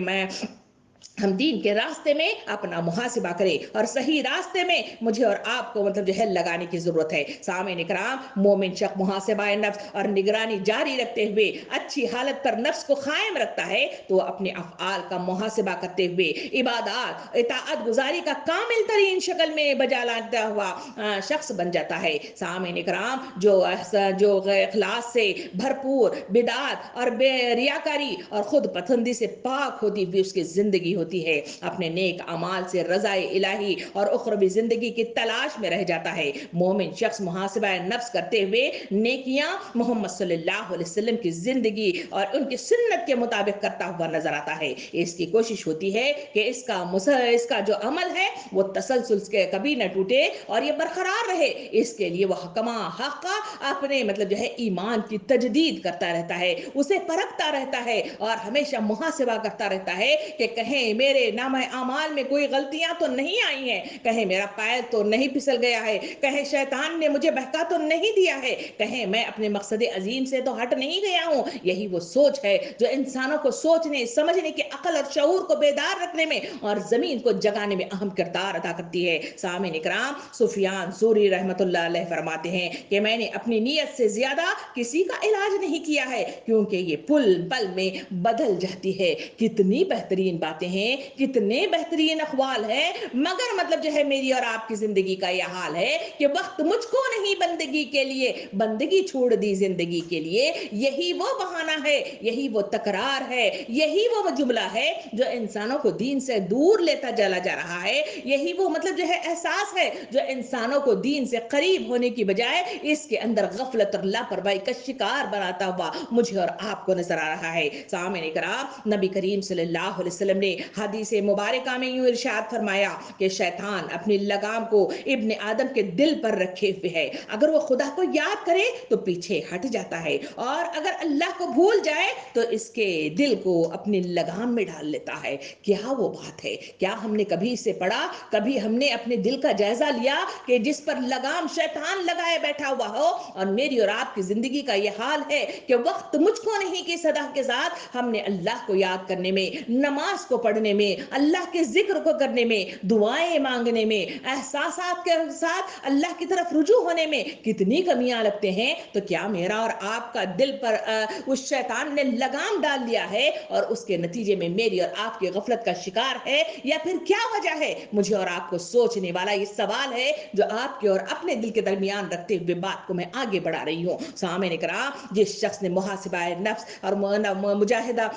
हम दीन के रास्ते में अपना मुहासिबा करें और सही रास्ते में मुझे और आपको मतलब जो है लगाने की जरूरत है। सामईन इकराम, मोमिन शख्स मुहासिबा नफ्स और निगरानी जारी रखते हुए अच्छी हालत पर नफ्स को कायम रखता है तो अपने अफआल का मुहासिबा करते हुए इबादत इताअत गुजारी का कामिल तरीन शक्ल में बजा लाता हुआ शख्स बन जाता है। सामईन इकराम, जो इखलास से भरपूर बिदात और रियाकारी और खुद पसंदी से पाक होती हुई उसकी जिंदगी होती है, अपने नेक अमाल से रज़ाए इलाही और उखरवी जिंदगी की तलाश में रह जाता है। मोमिन शख्स मुहासिबा नफ्स करते हुए नेकियां मोहम्मद सल्लल्लाहु अलैहि वसल्लम की जिंदगी और उनकी सुन्नत के मुताबिक करता हुआ नजर आता है। इसकी कोशिश होती है कि इसका जो अमल है वो तसलसल के कभी न टूटे और ये बरकरार रहे। इसके लिए वह कमा हक़ा अपने मतलब जो है ईमान की तजदीद करता रहता है, उसे परखता रहता है और हमेशा मुहासिबा करता रहता है कि कहीं मेरे नाम अमाल में कोई गलतियां तो नहीं आई हैं, कहीं मेरा पैर तो नहीं फिसल गया है, कहीं शैतान ने मुझे बहका तो नहीं दिया है, कहीं मैं अपने मकसद अजीम से तो हट नहीं गया हूं। यही वो सोच है जो इंसानों को सोचने समझने की अकल और शऊर को बेदार रखने में और जमीन को जगाने में अहम किरदार अदा करती है। सामईन इकराम, सुफियान सूरी रहमतुल्लाह अलैह फरमाते हैं कि मैंने अपनी नीयत से ज्यादा किसी का इलाज नहीं किया है क्योंकि ये पुल पल में बदल जाती है। कितनी बेहतरीन बातें हैं, कितने बेहतरीन अखवाल हैं, मगर मतलब जो है मेरी और आपकी जिंदगी का यह हाल है कि वक्त मुझको नहीं बंदगी के लिए, बंदगी छोड़ दी जिंदगी के लिए। यही वो बहाना है, यही वो तकरार है, यही वो जुमला है जो इंसानों को दीन से दूर लेता चला जा रहा है। यही वो मतलब जो है एहसास है जो इंसानों को दीन से करीब होने की बजाय इसके अंदर गफलत और लापरवाही का शिकार बनाता हुआ मुझे और आपको नजर आ रहा है। सामईन इकराम, नबी करीम सल्लल्लाहु अलैहि वसल्लम ने हदीस मुबारका में यूं इरशाद फरमाया कि शैतान अपनी लगाम को इब्ने आदम के दिल पर रखे हुए है, अगर वो खुदा को याद करे तो पीछे हट जाता है और अगर अल्लाह को भूल जाए तो इसके दिल को अपनी लगाम में डाल लेता है। क्या वो बात है? क्या हमने कभी इसे पढ़ा? कभी हमने अपने दिल का जायजा लिया कि जिस पर लगाम शैतान लगाए बैठा हुआ हो? और मेरी और आपकी जिंदगी का यह हाल है कि वक्त मुझको नहीं की सदा के साथ हमने अल्लाह को याद करने में, नमाज को पढ़ने में, अल्लाह के जिक्र को करने में, दुआएं मांगने में, एहसासात के साथ अल्लाह की तरफ रुजू होने में कितनी कमियां लगते हैं। तो क्या मेरा और आपका दिल पर उस शैतान ने लगाम डाल दिया है और उसके नतीजे में मेरी और आपकी गफलत का शिकार है, या फिर क्या वजह है? मुझे और आपको सोचने वाला ये सवाल है जो आपके और अपने दिल के दरमियान रखते हुए बात को मैं आगे बढ़ा रही हूँ। सामईन इकराम, जिस शख्स ने मुहासिबा नफ्स और मुजाहिदा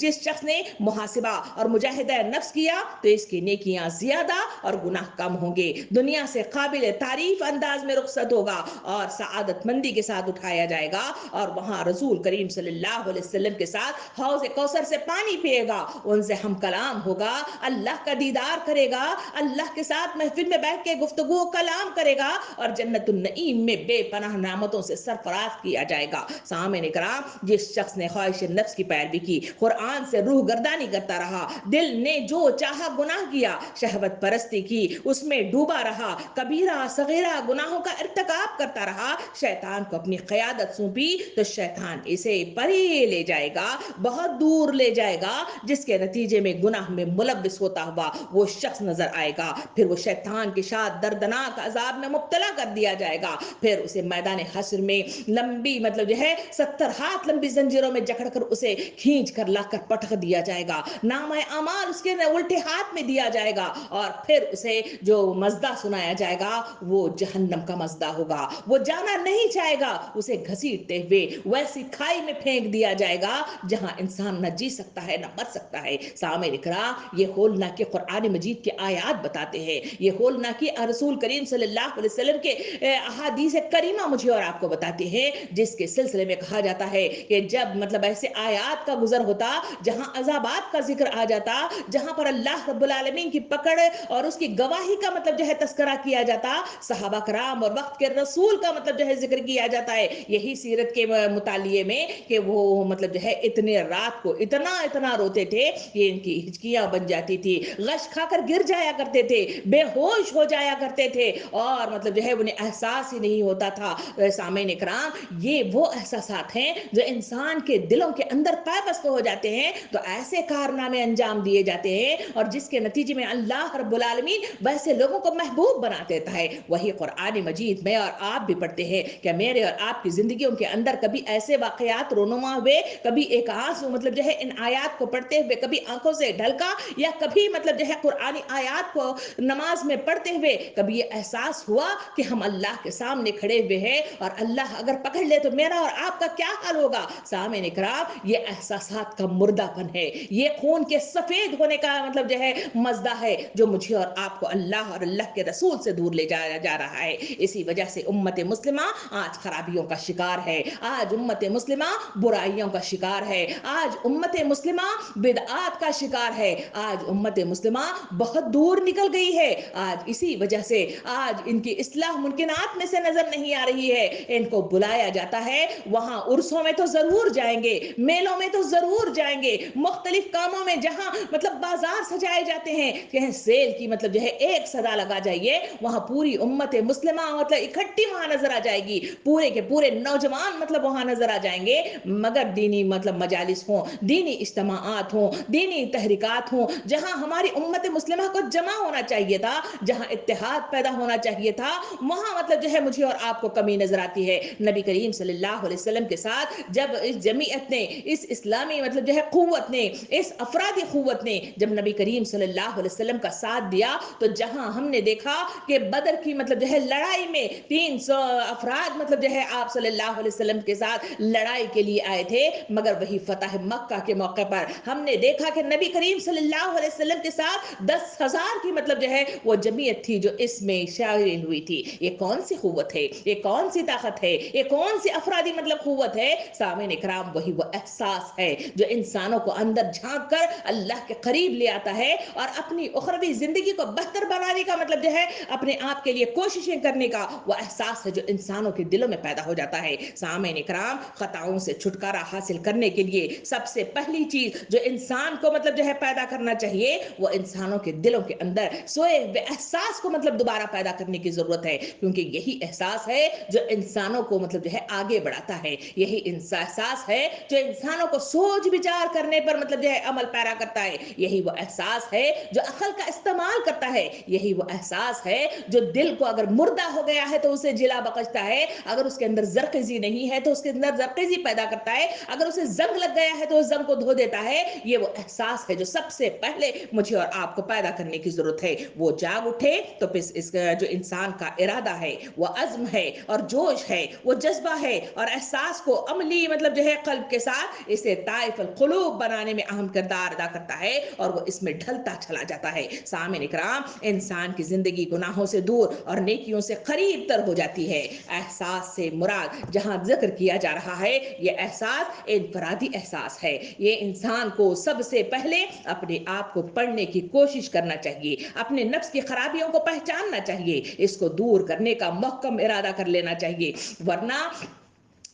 जिस शख्स ने मुहासिबा और मुजाहिदा नफ्स किया तो इसकी नेकियां ज्यादा और गुनाह कम होंगे, दुनिया से काबिल तारीफ अंदाज में रुखसत होगा और सआदतमंदी के साथ उठाया जाएगा और वहां रसूल करीम सल्लल्लाहु अलैहि वसल्लम के साथ हौज़ कौसर से पानी पिएगा, उनसे हम कलाम होगा, अल्लाह का दीदार करेगा, अल्लाह के साथ महफिल में बैठ के गुफ्तगू कलाम करेगा और जन्नतुन नईम में बेपनाह नेमतों से सरफराज किया जाएगा। सामईन इकराम, जिस शख्स ने ख्वाहिश नफ्स की पैरवी की, कुरान से रूह गर्दानी करता रहा, दिल ने जो चाहा गुनाह किया, शहवत परस्ती की, उसमें डूबा रहा, कबीरा सगीरा गुनाहों का इर्तिकाब करता रहा, शैतान को अपनी क़यादत सौंपी तो शैतान इसे परे ले जाएगा, बहुत दूर ले जाएगा, जिसके नतीजे में गुनाह में मुलव्विस होता हुआ वो शख्स नजर आएगा। फिर वो शैतान के साथ दर्दनाक अजाब में मुब्तला कर दिया जाएगा। फिर उसे मैदान हश्र में लंबी मतलब जो है 70 हाथ लंबी जंजीरों में जकड़कर उसे खींच कर लाकर पटक दिया जाएगा, नामा अमाल उसके उल्टे हाथ में दिया जाएगा, और फिर उसे जो मजदा सुनाया जाएगा वो जहन्नम का मजदा होगा। वो जाना नहीं चाहेगा, उसे घसीटते हुए वैसी खाई में फेंक दिया जाएगा जहां इंसान न जी सकता है न मर सकता है। सामईन इकराम, ये होलना के कुरान मजीद के आयात बताते हैं, ये होलना की रसूल करीम सल्लल्लाहु अलैहि वसल्लम के अहादीस करीमा मुझे और आपको बताते हैं, जिसके सिलसिले में कहा जाता है कि जब मतलब ऐसे आयात का गुजर होता, जहां अजाबात का जिक्र आ जाता, जहां पर अल्लाह रब्बुल आलमीन की पकड़ और उसकी गवाही का मतलब जो है तस्करा किया जाता, सहाबा कराम और वक्त के रसूल का मतलब जो है जिक्र किया जाता है, यही सीरत के मुतालिए में कि वो मतलब जो है इतने रात को इतना इतना रोते थे कि इनकी हिचकियां बन जाती थी, गश खाकर गिर जाया करते थे, बेहोश हो जाया करते थे, और मतलब जो है उन्हें एहसास ही नहीं होता था। सामईन इकराम, ये वो एहसासात हैं जो इंसान के दिलों के अंदर पैवस्त हो जाते हैं, तो ऐसे कारनामे अंजाम दिए जाते हैं और जिसके नतीजे में अल्लाह रब्बुल आलमीन वैसे लोगों को महबूब बना देता है। वही कुरान मजीद में और आप भी पढ़ते हैं, क्या मेरे और आपकी जिंदगियों के अंदर कभी ऐसे वाकयात रोनुमा हुए, कभी एक आंसू मतलब जो है इन आयात को पढ़ते हुए कभी आंखों से ढलका, या कभी मतलब जो है कुरानी आयात को नमाज में पढ़ते हुए कभी ये एहसास हुआ कि हम अल्लाह के सामने खड़े हुए हैं और अल्लाह अगर पकड़ ले तो मेरा और आपका क्या हाल होगा। सामईन इकराम, ये एहसासात का मुर्दापन है, ये खून के सफेद होने का मतलब जो है मजदा है, जो मुझे और आपको अल्लाह और अल्लाह के रसूल से दूर ले जाया जा रहा है। इसी वजह से उम्मत मुस्लिमा आज खराबियों का शिकार है, आज उम्मत मुस्लिमा बुराइयों का शिकार है, आज उम्मत मुस्लिमा बिदआत का शिकार है, आज उम्मत मुस्लिमा बहुत दूर निकल गई है। आज इसी वजह से आज इनकी इस्लाह मुमकिनात में से नजर नहीं आ रही है। इनको बुलाया जाता है, वहां उर्सों में तो जरूर जाएंगे, मेलों में तो जरूर जाएंगे, मुख्तलिफ कामों में जहां मतलब बाजार सजाए जाते हैं, कहीं सेल की मतलब जो है एक सदा लगा जाइए, वहां पूरी उम्मत मुस्लिमा मतलब इकट्ठी वहां नजर आ जाएगी, पूरे के पूरे नौजवान मतलब वहां नजर आ जाएंगे। मगर दीनी मतलब मजालिस हो, दीनी इज्तिमाआत हो, दीनी तहरीकात हो, जहां हमारी उम्मत मुस्लिमा को जमा होना चाहिए था, जहां इत्तेहाद पैदा होना चाहिए था, वहां मतलब जो है मुझे और आपको कमी नजर आती है। नबी करीम सल्लल्लाहु अलैहि वसल्लम के साथ जब इस जमीयत ने, इस इस्लामी मतलब जो है कुव्वत ने, इस अफरादी कुव्वत ने जब नबी करीम सल्लल्लाहु अलैहि वसल्लम का साथ दिया, तो जहां हमने देखा कि बदर की मतलब जो है लड़ाई में 300 अफराद मतलब जो है आप सल्लल्लाहु अलैहि वसल्लम के साथ लड़ाई के लिए आए थे, मगर वही फतह मक्का के मौके पर हमने देखा कि नबी करीम सल्लल्लाहु अलैहि वसल्लम के साथ 10,000 की मतलब जो है वो जमीयत थी जो इसमें शामिल हुई थी। ये कौन सी कुव्वत है, ये कौन सी ताकत है, ये कौन सी अफरादी मतलब कुव्वत है। सामईन इकराम, वही वो एहसास है जो इंसानों को अंदर झांक कर अल्लाह के करीब ले आता है और अपनी उखरवी जिंदगी को बेहतर बनाने का मतलब जो है अपने आप के लिए कोशिशें करने का वो एहसास है जो इंसानों के दिलों में पैदा हो जाता है। सामईन इकराम, खताओं से छुटकारा हासिल करने के लिए सबसे पहली चीज जो इंसान को मतलब जो है पैदा करना चाहिए, वो इंसानों के दिलों के अंदर सोए हुए एहसास को मतलब दोबारा पैदा करने की जरूरत है, क्योंकि यही एहसास है जो इंसानों को मतलब जो है आगे बढ़ाता है, यही एहसास है जो इंसानों को सोच विचार करने पर मतलब जो है अमल पैरा करता है, यही वो एहसास है जो अकल का इस्तेमाल करता है, यही वो एहसास है जो दिल को अगर मुर्दा हो गया है तो उसे जिला बख्शता है, अगर उसके अंदर जरकेजी नहीं है तो उसके अंदर जरकेजी पैदा करता है, अगर उसे जंग लग गया है तो उस जंग को धो देता है। ये वो एहसास है जो सबसे पहले मुझे और आपको पैदा करने की जरूरत है। वो जाग उठे तो फिर इसका जो इंसान का इरादा है, वो अज़्म है और जोश है, वो जज्बा है और एहसास को अमली मतलब जो है कल्ब के साथ इसे ताइफुल कुलूब बनाने में अहम किरदार अदा करता है और वो इसमें ढलता चला जाता है। सामईन इकराम, इंसान की जिंदगी गुनाहों से दूर और नेकियों से करीब तर हो जाती है। एहसास से मुराद जहां जिक्र किया जा रहा है, ये एहसास इनफरादी एहसास है। ये इंसान को सबसे पहले अपने आप को पढ़ने की कोशिश करना चाहिए, अपने नफ्स की खराबियों को पहचानना चाहिए, इसको दूर करने का मुहक्कम इरादा कर लेना चाहिए, वरना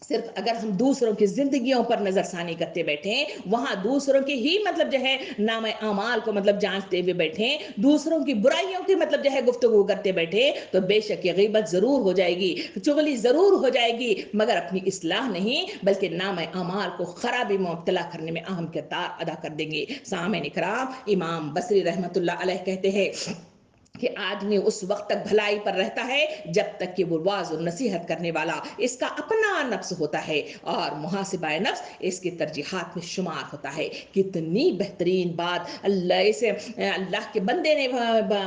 सिर्फ अगर हम दूसरों की जिंदगियों पर नजरसानी करते बैठे, वहां दूसरों की ही मतलब जो है नाम अमाल को मतलब जांचते हुए बैठे, दूसरों की बुराइयों की मतलब जो है गुफ्तगू करते बैठे, तो बेशक ये गीबत जरूर हो जाएगी, चुगली जरूर हो जाएगी, मगर अपनी इस्लाह नहीं बल्कि नाम अमाल को खराबी में मुब्तला करने में अहम किरदार अदा कर देंगे। सामईन इकराम, इमाम बसरी रहमतुल्लाह अलैह कहते हैं कि आदमी उस वक्त तक भलाई पर रहता है जब तक कि वो वाज और नसीहत करने वाला इसका अपना नफ्स होता है और मुहासिबा नफ्स इसकी तरजीहात में शुमार होता है। कितनी बेहतरीन बात अल्लाह के बंदे ने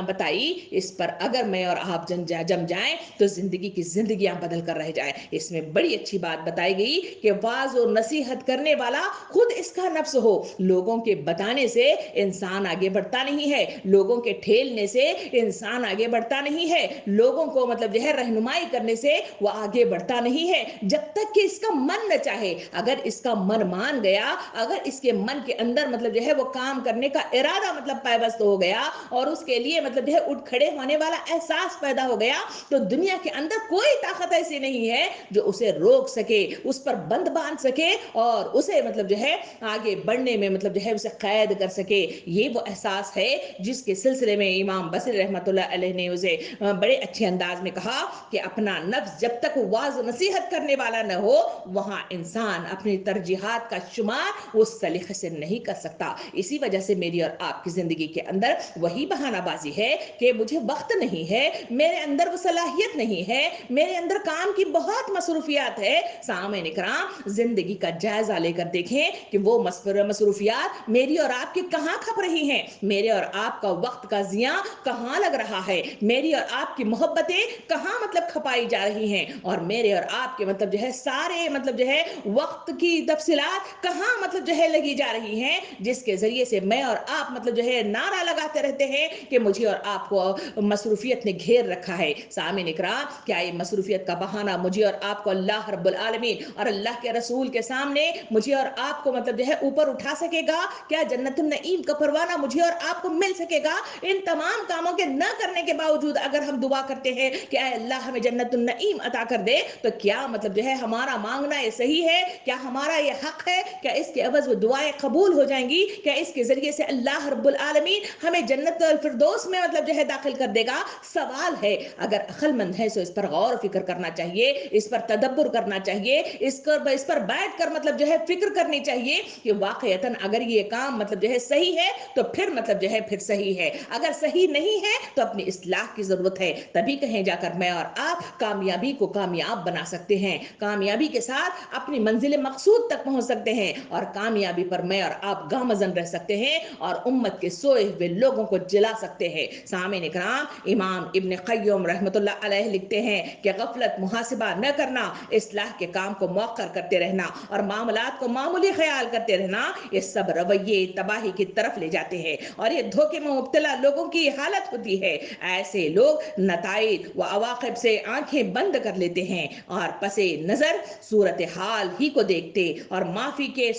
बताई। इस पर अगर मैं और आप जम जाएं तो जिंदगी की जिंदगियां बदल कर रह जाए। इसमें बड़ी अच्छी बात बताई गई कि वाज और नसीहत करने वाला खुद इसका नफ्स हो। लोगों के बताने से इंसान आगे बढ़ता नहीं है, लोगों के ठेलने से इंसान आगे बढ़ता नहीं है, लोगों को मतलब जो है रहनुमाई करने से वो आगे बढ़ता नहीं है, जब तक कि इसका मन न चाहे। अगर इसका मन मान गया, अगर इसके मन के अंदर मतलब जो है वो काम करने का इरादा मतलब पैबस्त हो गया और उसके लिए मतलब जो है उठ खड़े होने वाला एहसास पैदा हो गया, तो दुनिया के अंदर कोई ताकत ऐसी नहीं है जो उसे रोक सके, उस पर बंद बांध सके और उसे मतलब जो है आगे बढ़ने में मतलब जो है उसे कैद कर सके। ये वो एहसास है जिसके सिलसिले में इमाम बसरी रहमतुल्लाह अलैह ने उसे बड़े अच्छे अंदाज में कहा कि अपना नफ्स जब तक वाज नसीहत करने वाला न हो, वहां इंसान अपनी तरजीहात का शुमार उस सलीके से नहीं कर सकता। इसी वजह से मेरी और आपकी जिंदगी के अंदर वही बहानाबाजी है कि मुझे वक्त नहीं है, मेरे अंदर वो सलाहियत नहीं है, मेरे अंदर काम की बहुत मसरूफियात है। सामईन इकराम, जिंदगी का जायजा लेकर देखें कि वो मसरूफियात मेरी और आपकी कहां खप रही हैं, मेरे और आपका वक्त का जिया कहां लग रहा है, मेरी और आपकी मोहब्बतें कहां मतलब खपाई जा रही हैं, और मेरे और आपके मतलब जो है सारे मतलब जो है वक्त की तफसीलात कहां मतलब जो है लगी जा रही हैं, जिसके जरिए से मैं और आप मतलब जो है नारा लगाते रहते हैं कि मुझे और आपको मसरूफियत ने घेर रखा है। सामईन इकराम, क्या ये मसरूफियत का बहाना मुझे और आपको अल्लाह रब्बुल आलमीन और अल्लाह के रसूल के सामने मुझे और आपको मतलब जो है ऊपर उठा सकेगा? क्या जन्नतुन नईम का परवाना मुझे और आपको मिल सकेगा? इन तमाम कामों के न करने के बावजूद अगर हम दुआ करते हैं कि अल्लाह हमें जन्नतुन नईम अता कर दे, तो क्या मतलब जो है हमारा मांगना ये सही है? क्या हमारा ये हक है? क्या इसके अवज वो दुआएं कबूल हो जाएंगी? क्या इसके जरिए से अल्लाह रब्बुल आलमीन हमें जन्नत अल फिरदौस में मतलब जो है दाखिल कर देगा? सवाल है। अगर अक्लमंद है तो इस पर गौर फिक्र करना चाहिए, इस पर तदब्बुर करना चाहिए, इस पर बैठ कर मतलब जो है फिक्र करनी चाहिए कि वाकईतन अगर ये काम मतलब जो है सही है तो फिर मतलब जो है फिर सही है, अगर सही नहीं है तो अपनी इस्लाह की जरूरत है। तभी कहीं जाकर मैं और आप कामयाबी को कामयाब बना सकते हैं, कामयाबी के साथ अपनी मंजिल मकसूद तक पहुंच सकते हैं, और कामयाबी पर मैं और आप गामजन रह सकते हैं और उम्मत के सोए हुए लोगों को जिला सकते हैं। सामईन इकराम, इमाम इब्न क़य्युम रहमतुल्लाह अलैह लिखते हैं कि गफलत मुहासिबा न करना, इस्लाह के काम को मौखर करते रहना और मामलात को मामूली ख्याल करते रहना, ये सब रवैये तबाही की तरफ ले जाते हैं और ये धोखे में मुब्तला लोगों की हालत होती है। ऐसे लोग नताइज व अवाक़िब से आंखें बंद कर लेते हैं और पसे नजर सूरत हाल ही को देखते और माफी के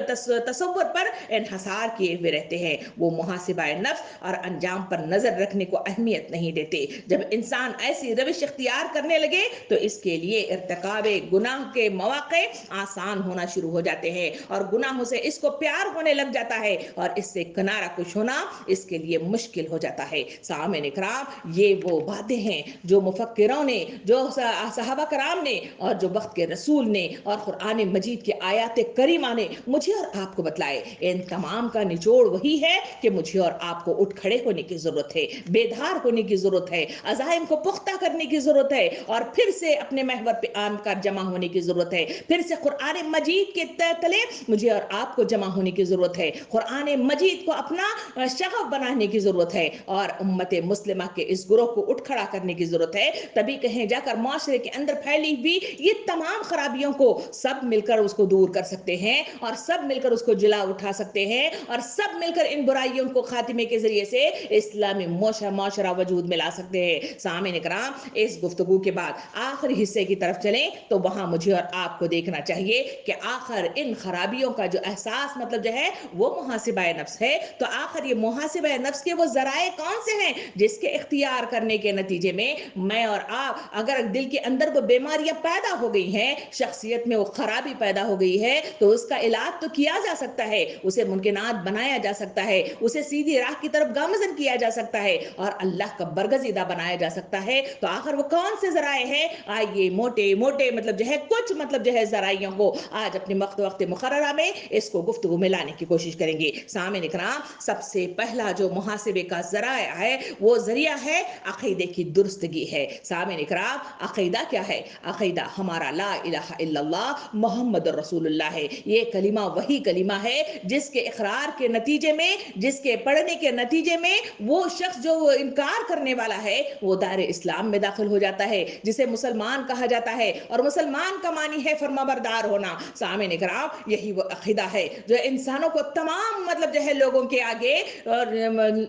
तसव्वुर पर इन्हसार किए हुए रहते हैं। वो मुहासिबा नफ्स और अंजाम पर नजर रखने को अहमियत नहीं देते। जब इंसान ऐसी रविश इख्तियार करने लगे तो इसके लिए इर्तिकाबे गुनाह के मौके आसान होना शुरू हो जाते हैं और गुनाहों से इसको प्यार होने लग जाता है और इससे किनारा कुछ होना इसके लिए मुश्किल हो जाता है। सामईन इकराम, ये वो बातें हैं जो मुफक्किरों ने, जो सहाबा कराम ने और जो वक्त के रसूल ने और कुरान मजीद के आयात करीमा ने मुझे और आपको बतलाए। इन तमाम का निचोड़ वही है कि मुझे और आपको उठ खड़े होने की जरूरत है, बेदार होने की जरूरत है, अज़ाइम को पुख्ता करने की जरूरत है और फिर से अपने महवर पे आम का जमा होने की जरूरत है। फिर से कुरान मजीद के तले मुझे और आपको जमा होने की जरूरत है, कुरान मजीद को अपना शगफ बनाने की जरूरत है और उम्मत मुस्लिमा के इस ग्रोह को उठ खड़ा करने की जरूरत है। तभी कहीं जाकर माशरे के अंदर फैली हुई ये तमाम खराबियों को सब मिलकर उसको दूर कर सकते हैं और सब मिलकर उसको जिला उठा सकते हैं और सब मिलकर इन बुराइयों को खात्मे के जरिए से इस्लामी माशरा वजूद में ला सकते हैं। सामईन इकराम, इस गुफ्तगू के बाद आखिरी हिस्से की तरफ चलें तो वहां मुझे और आपको देखना चाहिए कि आखिर इन खराबियों का जो एहसास मतलब जो है वो मुहासिबा नफ्स है, तो आखिर ये मुहासिबा नफ्स के वो जराए कौन से हैं جس کے اختیار کرنے کے نتیجے میں میں اور آپ اگر دل کے اندر وہ بیماریاں پیدا ہو گئی ہیں، شخصیت میں وہ خرابی پیدا ہو گئی ہے، تو اس کا علاج تو کیا جا سکتا ہے، اسے ممکنات بنایا جا سکتا ہے، اسے سیدھی راہ کی طرف گامزن کیا جا سکتا ہے اور اللہ کا برگزیدہ بنایا جا سکتا ہے۔ تو آخر وہ کون سے ذرائع ہیں؟ آئیے موٹے موٹے مطلب جو ہے کچھ مطلب جو ہے ذرائعوں کو آج اپنے وقت مقررہ میں اس کو گفتگو میں لانے کی کوشش کریں گے۔ سامعین اکرام، سب سے پہلا جو محاسبے کا ذرائع ہے وہ ذریعہ ہے عقیدے کی درستگی ہے۔ سامعین اکرام، عقیدہ کیا ہے؟ عقیدہ ہمارا لا الہ الا اللہ محمد رسول اللہ ہے۔ یہ کلمہ وہی کلمہ ہے جس کے اقرار کے نتیجے میں، جس کے پڑھنے کے نتیجے میں وہ شخص جو انکار کرنے والا ہے وہ دائرہ اسلام میں داخل ہو جاتا ہے، جسے مسلمان کہا جاتا ہے، اور مسلمان کا معنی ہے فرمانبردار ہونا۔ سامعین اکرام، یہی وہ عقیدہ ہے جو انسانوں کو تمام مطلب جو ہے لوگوں کے آگے اور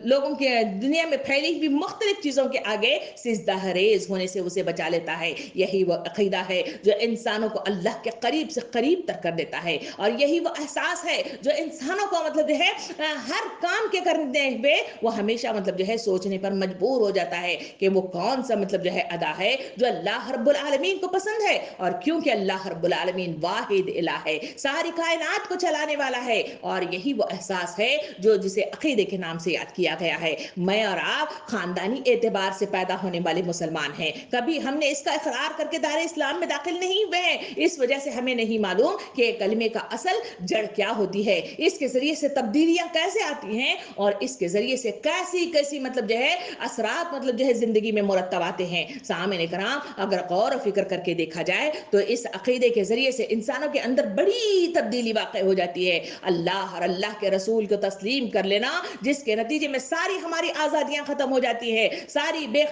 لوگوں کے دنیا میں پھیلی ہوئی مختلف چیزوں کے آگے سجدہ ریز ہونے سے اسے بچا لیتا ہے۔ یہی وہ عقیدہ ہے جو انسانوں کو اللہ کے قریب سے قریب تر کر دیتا ہے، اور یہی وہ احساس ہے جو انسانوں کو مطلب جو ہے ہر کام کے کرنے ہوئے وہ ہمیشہ مطلب جو ہے سوچنے پر مجبور ہو جاتا ہے کہ وہ کون سا مطلب جو ہے ادا ہے جو اللہ رب العالمین کو پسند ہے، اور کیونکہ اللہ رب العالمین واحد الہ ہے، ساری کائنات کو چلانے والا ہے، اور یہی وہ احساس ہے جو جسے عقیدے کے نام سے یاد کیا گیا ہے۔ میں اور آپ خاندانی اعتبار سے پیدا ہونے والے مسلمان ہیں، کبھی ہم نے اس کا اقرار کر کے دار اسلام میں داخل نہیں ہوئے ہیں، اس وجہ سے ہمیں نہیں معلوم کہ کلمے کا اصل جڑ کیا ہوتی ہے، اس کے ذریعے سے تبدیلیاں کیسے آتی ہیں، اور اس کے ذریعے سے کیسی کیسی مطلب جو ہے اثرات مطلب جو ہے زندگی میں مرتب آتے ہیں۔ سامعین کرام، اگر غور و فکر کر کے دیکھا جائے تو اس عقیدے کے ذریعے سے انسانوں کے اندر بڑی تبدیلی واقع ہو جاتی ہے۔ اللہ اور اللہ کے رسول کو تسلیم کر لینا، جس کے نتیجے میں ساری ہماری آزادیاں ختم ہو جاتی ہیں، ساری بے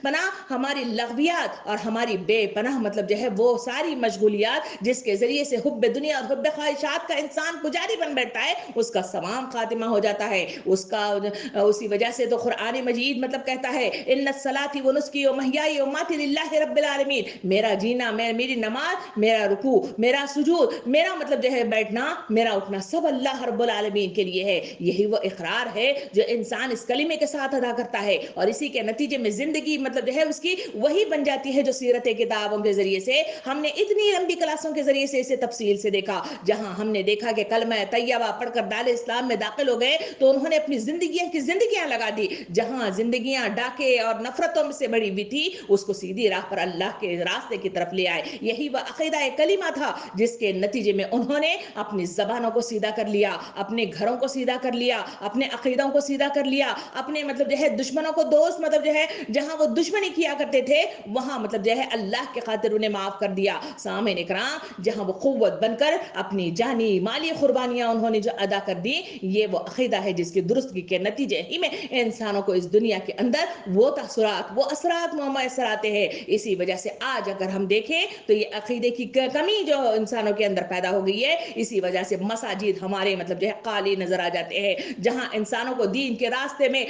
پناہ ہماری لغویات اور ہماری بے پناہ مطلب جو ہے وہ ساری مشغولیات جس کے ذریعے سے حب دنیا اور حب خواہشات کا انسان پجاری بن بیٹھتا ہے، اس کا تمام خاتمہ ہو جاتا ہے۔ اسی وجہ سے تو قرآن مجید مطلب کہتا ہے ان الصلاۃ ونسکی ومحیائی ومماتی للہ رب العالمین، میرا جینا، میری نماز، میرا رکوع، میرا سجود، میرا مطلب جو ہے بیٹھنا، میرا اٹھنا، سب اللہ رب العالمین کے لیے ہے۔ یہی وہ اقرار ہے جو انسان اس کلمے کے ساتھ ادا کرتا ہے، اور اسی کے نتیجے میں زندگی مطلب جو ہے اس کی وہی بن جاتی ہے جو سیرت کتابوں کے ذریعے سے ہم نے اتنی لمبی کلاسوں کے ذریعے سے اسے تفصیل سے دیکھا، جہاں ہم نے دیکھا کہ کلمہ طیبہ پڑھ کر دار اسلام میں داخل ہو گئے تو انہوں نے اپنی زندگیاں لگا دی، جہاں زندگیاں ڈاکے اور نفرتوں سے بڑی ہوئی تھی اس کو سیدھی راہ پر اللہ کے راستے کی طرف لے آئے۔ یہی وہ عقیدہ کلمہ تھا جس کے نتیجے میں انہوں نے اپنی زبانوں کو سیدھا کر لیا، اپنے گھروں کو سیدھا کر لیا، اپنے عقیدوں کو سیدھا کر لیا، اپنے مطلب جو ہے دشمنوں کو دوست مطلب جو ہے جہاں وہ دشمنی کیا کرتے تھے وہاں مطلب جو ہے اللہ کے خاطر انہیں معاف کر دیا۔ سامعین اکرام، جہاں وہ قوت بن کر اپنی جانی مالی قربانیاں انہوں نے جو ادا کر دی، یہ وہ عقیدہ ہے جس کی درستگی کے نتیجے ہی میں انسانوں کو اس دنیا کے اندر وہ تاثرات، وہ اثرات میسر آتے ہیں۔ اسی وجہ سے آج اگر ہم دیکھیں تو یہ عقیدے کی کمی جو انسانوں کے اندر پیدا ہو گئی ہے، اسی وجہ سے مساجد ہمارے مطلب جو ہے خالی نظر آ جاتے ہیں، جہاں انسانوں کو دین کے راستے میں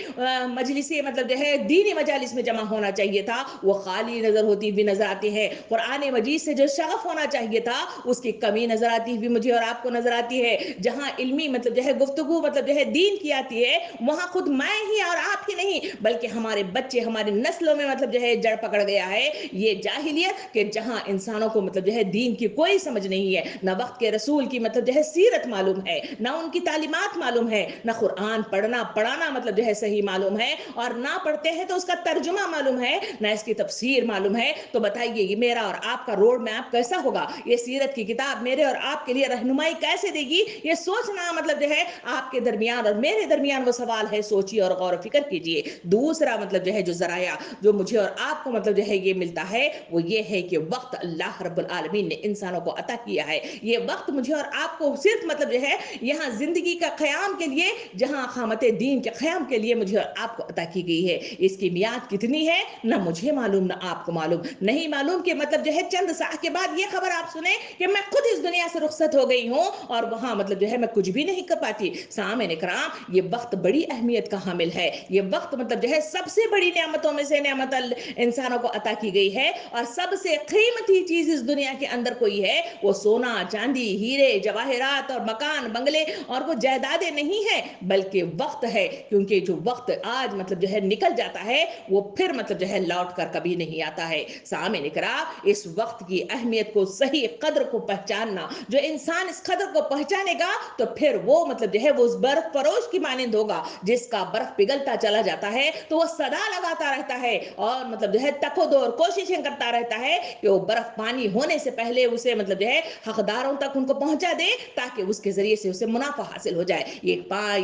مجلسی مطلب جو ہے دینی مجالس میں جمع ہونا چاہیے تھا وہ خالی ہوتی ہوئی نظر آتی ہے۔ قرآن مجید سے جو شغف ہونا چاہیے تھا اس کی کمی نظر آتی ہوئی مجھے اور آپ کو نظر آتی ہے۔ جہاں علمی مطلب جو ہے گفتگو مطلب جو ہے دین کی آتی ہے، وہاں خود میں ہی اور آپ ہی نہیں بلکہ ہمارے بچے، ہماری نسلوں میں مطلب جو ہے جڑ پکڑ گیا ہے یہ جاہلیت، کہ جہاں انسانوں کو مطلب جو ہے دین کی کوئی سمجھ نہیں ہے، نہ وقت کے رسول کی مطلب جو ہے سیرت معلوم ہے، نہ ان کی تعلیمات معلوم ہے، نہ قرآن پڑھنا پڑھانا مطلب جو ہے صحیح معلوم ہے، اور نہ پڑھتے ہیں تو اس کا ترجمہ معلوم ہے، نہ اس کی تفسیر معلوم ہے۔ تو بتائیے یہ میرا اور آپ کا روڈ میپ کیسا ہوگا؟ یہ سیرت کی کتاب میرے اور آپ کے لیے رہنمائی کیسے دے گی؟ یہ سوچنا مطلب جو ہے آپ کے درمیان اور میرے درمیان وہ سوال ہے، سوچیے اور غور و فکر کیجیے۔ دوسرا مطلب جو ہے جو ذرائع جو مجھے اور آپ کو مطلب جو ہے یہ ملتا ہے وہ یہ ہے کہ وقت اللہ رب العالمین نے انسانوں کو عطا کیا ہے۔ یہ وقت مجھے اور آپ کو صرف مطلب جو ہے یہاں زندگی کا قیام کے لیے، جہاں اقامت دین کے قیام کے لیے مجھے اور آپ کو عطا کی گئی ہے۔ اس کی میعاد کتنی ہے نہ مجھے معلوم نہ آپ کو معلوم، نہیں معلوم کہ مطلب جو ہے چند سال کے بعد یہ خبر آپ سنیں کہ میں خود اس دنیا سے رخصت ہو گئی ہوں اور وہاں مطلب جو ہے میں کچھ بھی نہیں کر پاتی۔ سامعین کرام، یہ وقت بڑی اہمیت کا حامل ہے، یہ وقت مطلب جو ہے سب سے بڑی نعمتوں میں سے نعمت انسانوں کو عطا کی گئی ہے، اور سب سے قیمتی چیز اس دنیا کے اندر کوئی ہے وہ سونا چاندی ہیرے جواہرات اور مکان بنگلے اور وہ جائیدادیں نہیں ہیں بلکہ وقت ہے، کیونکہ जो वक्त आज मतलब जो है निकल जाता है वो फिर मतलब जो है लौट कर कभी नहीं आता है। सामईन इकराम, इस वक्त की अहमियत को, सही कद्र को पहचानना, जो इंसान इस कद्र को पहचानेगा तो फिर वो मतलब जो है वो उस बर्फ फरोश की मानिंद होगा जिसका बर्फ पिघलता चला जाता है तो वो सदा लगाता रहता है और मतलब जो है तकोदो और कोशिशें करता रहता है कि वो बर्फ पानी होने से पहले उसे मतलब जो है हकदारों तक उनको पहुंचा दे ताकि उसके जरिए से उसे मुनाफा हासिल हो जाए। ये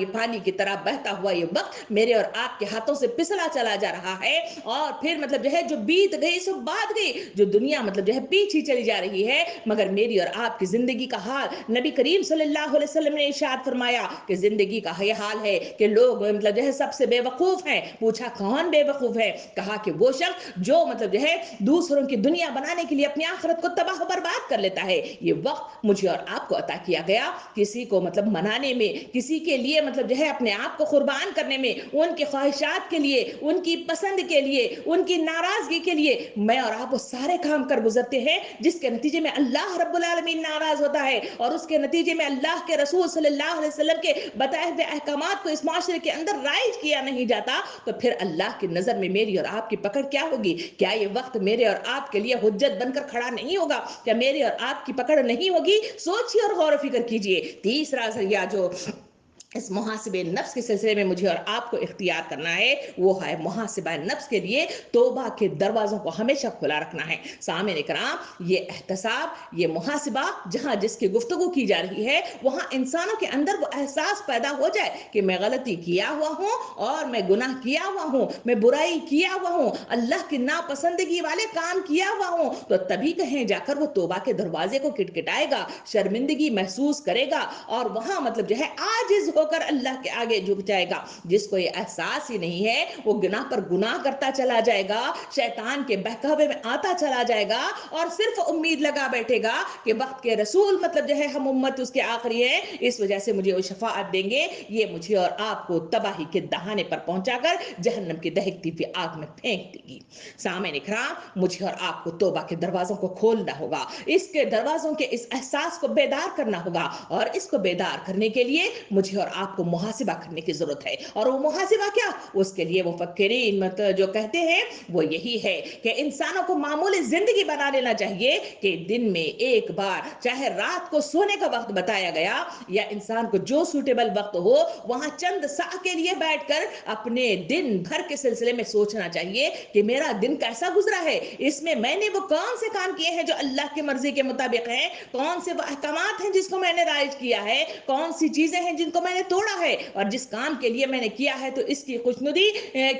पानी की तरह बहता हुआ ये वक्त मेरे और आपके हाथों से फिसला चला जा रहा है और फिर मतलब जो है जो बीत गई सो बात गई, जो दुनिया मतलब जो है पीछे चली जा रही है। मगर मेरी और आपकी जिंदगी का हाल नबी करीम सल्लल्लाहु अलैहि वसल्लम ने इरशाद फरमाया कि जिंदगी का ये हाल है कि लोग मतलब जो है सबसे बेवकूफ हैं। पूछा कौन बेवकूफ है? कहा कि वो शख्स जो मतलब जो है दूसरों की दुनिया बनाने के लिए अपनी आखिरत को तबाह बर्बाद कर लेता है। ये वक्त मुझे और आपको अता किया गया किसी को मतलब मनाने में, किसी के लिए मतलब जो है अपने आप को कुर्बान करने में, उनकी ख्वाहिशात के लिए, उनकी पसंद के लिए, उनकी नाराजगी के लिए मैं और आप वो सारे काम कर गुजरते हैं जिसके नतीजे में अल्लाह रब्बुल आलमीन नाराज होता है और उसके नतीजे में अल्लाह के रसूल सल्लल्लाहु अलैहि वसल्लम के बताए हुए अहकामात को इस माशरे के अंदर राइज किया नहीं जाता तो फिर अल्लाह की नजर में मेरी और आपकी पकड़ क्या होगी? क्या ये वक्त मेरे और आपके लिए हुज्जत बनकर खड़ा नहीं होगा? क्या मेरी और आपकी पकड़ नहीं होगी? सोचिए और गौर फिक्र कीजिए। तीसरा जरिया जो इस मुहासिबे नफ्स के सिलसिले में मुझे और आपको इख्तियार करना है वो है मुहासिबा नफ्स के लिए तौबा के दरवाजों को हमेशा खुला रखना है। सामईन इकराम, ये एहतसाब, ये मुहासिबा जहां जिसकी गुफ्तगू की जा रही है वहां इंसानों के अंदर वो एहसास पैदा हो जाए कि मैं गलती किया हुआ हूं और मैं गुनाह किया हुआ हूं, मैं बुराई किया हुआ हूं, अल्लाह की नापसंदगी वाले काम किया हुआ हूं, तो तभी कहीं जाकर वो तौबा के दरवाजे को खटखटाएगा, शर्मिंदगी महसूस करेगा और वहां मतलब जो है आजिज होकर अल्लाह के आगे झुक जाएगा। जिसको ये एहसास ही नहीं है वो गुनाह पर गुनाह करता चला जाएगा, शैतान के बहकावे में आता चला जाएगा और सिर्फ उम्मीद लगा बैठेगा कि वक्त के रसूल मतलब जो है हम उम्मत उसके आखिरी है, इस वजह से मुझे वो शफाअत देंगे। ये मुझे और आपको तबाही के दहाने पर पहुंचाकर जहन्नम की दहकती हुई आग में फेंक देगी। सामईन इकराम, मुझे और आपको तौबा के दरवाजों को खोलना होगा, इसके दरवाजों के इस एहसास को बेदार करना होगा और इसको बेदार करने के लिए मुझे और आपको मुहासिबा करने की जरूरत है। और वो मुहासिबा क्या? उसके लिए वो फक्कीरीन मतलब जो कहते हैं वो यही है कि इंसानों को मामूली जिंदगी बना लेना चाहिए कि दिन में एक बार, चाहे रात को सोने का वक्त बताया गया या इंसान को जो सूटेबल वक्त हो, वहां चंद सा के लिए बैठकर अपने दिन भर के सिलसिले में सोचना चाहिए कि मेरा दिन कैसा गुजरा है, इसमें मैंने वो कौन से काम किए हैं जो अल्लाह की मर्जी के मुताबिक हैं, कौन से वो अहकामात हैं जिसको मैंने राइज किया है, कौन सी चीजें हैं जिनको मैंने तोड़ा है और जिस काम के लिए मैंने किया है तो इसकी खुशनुदी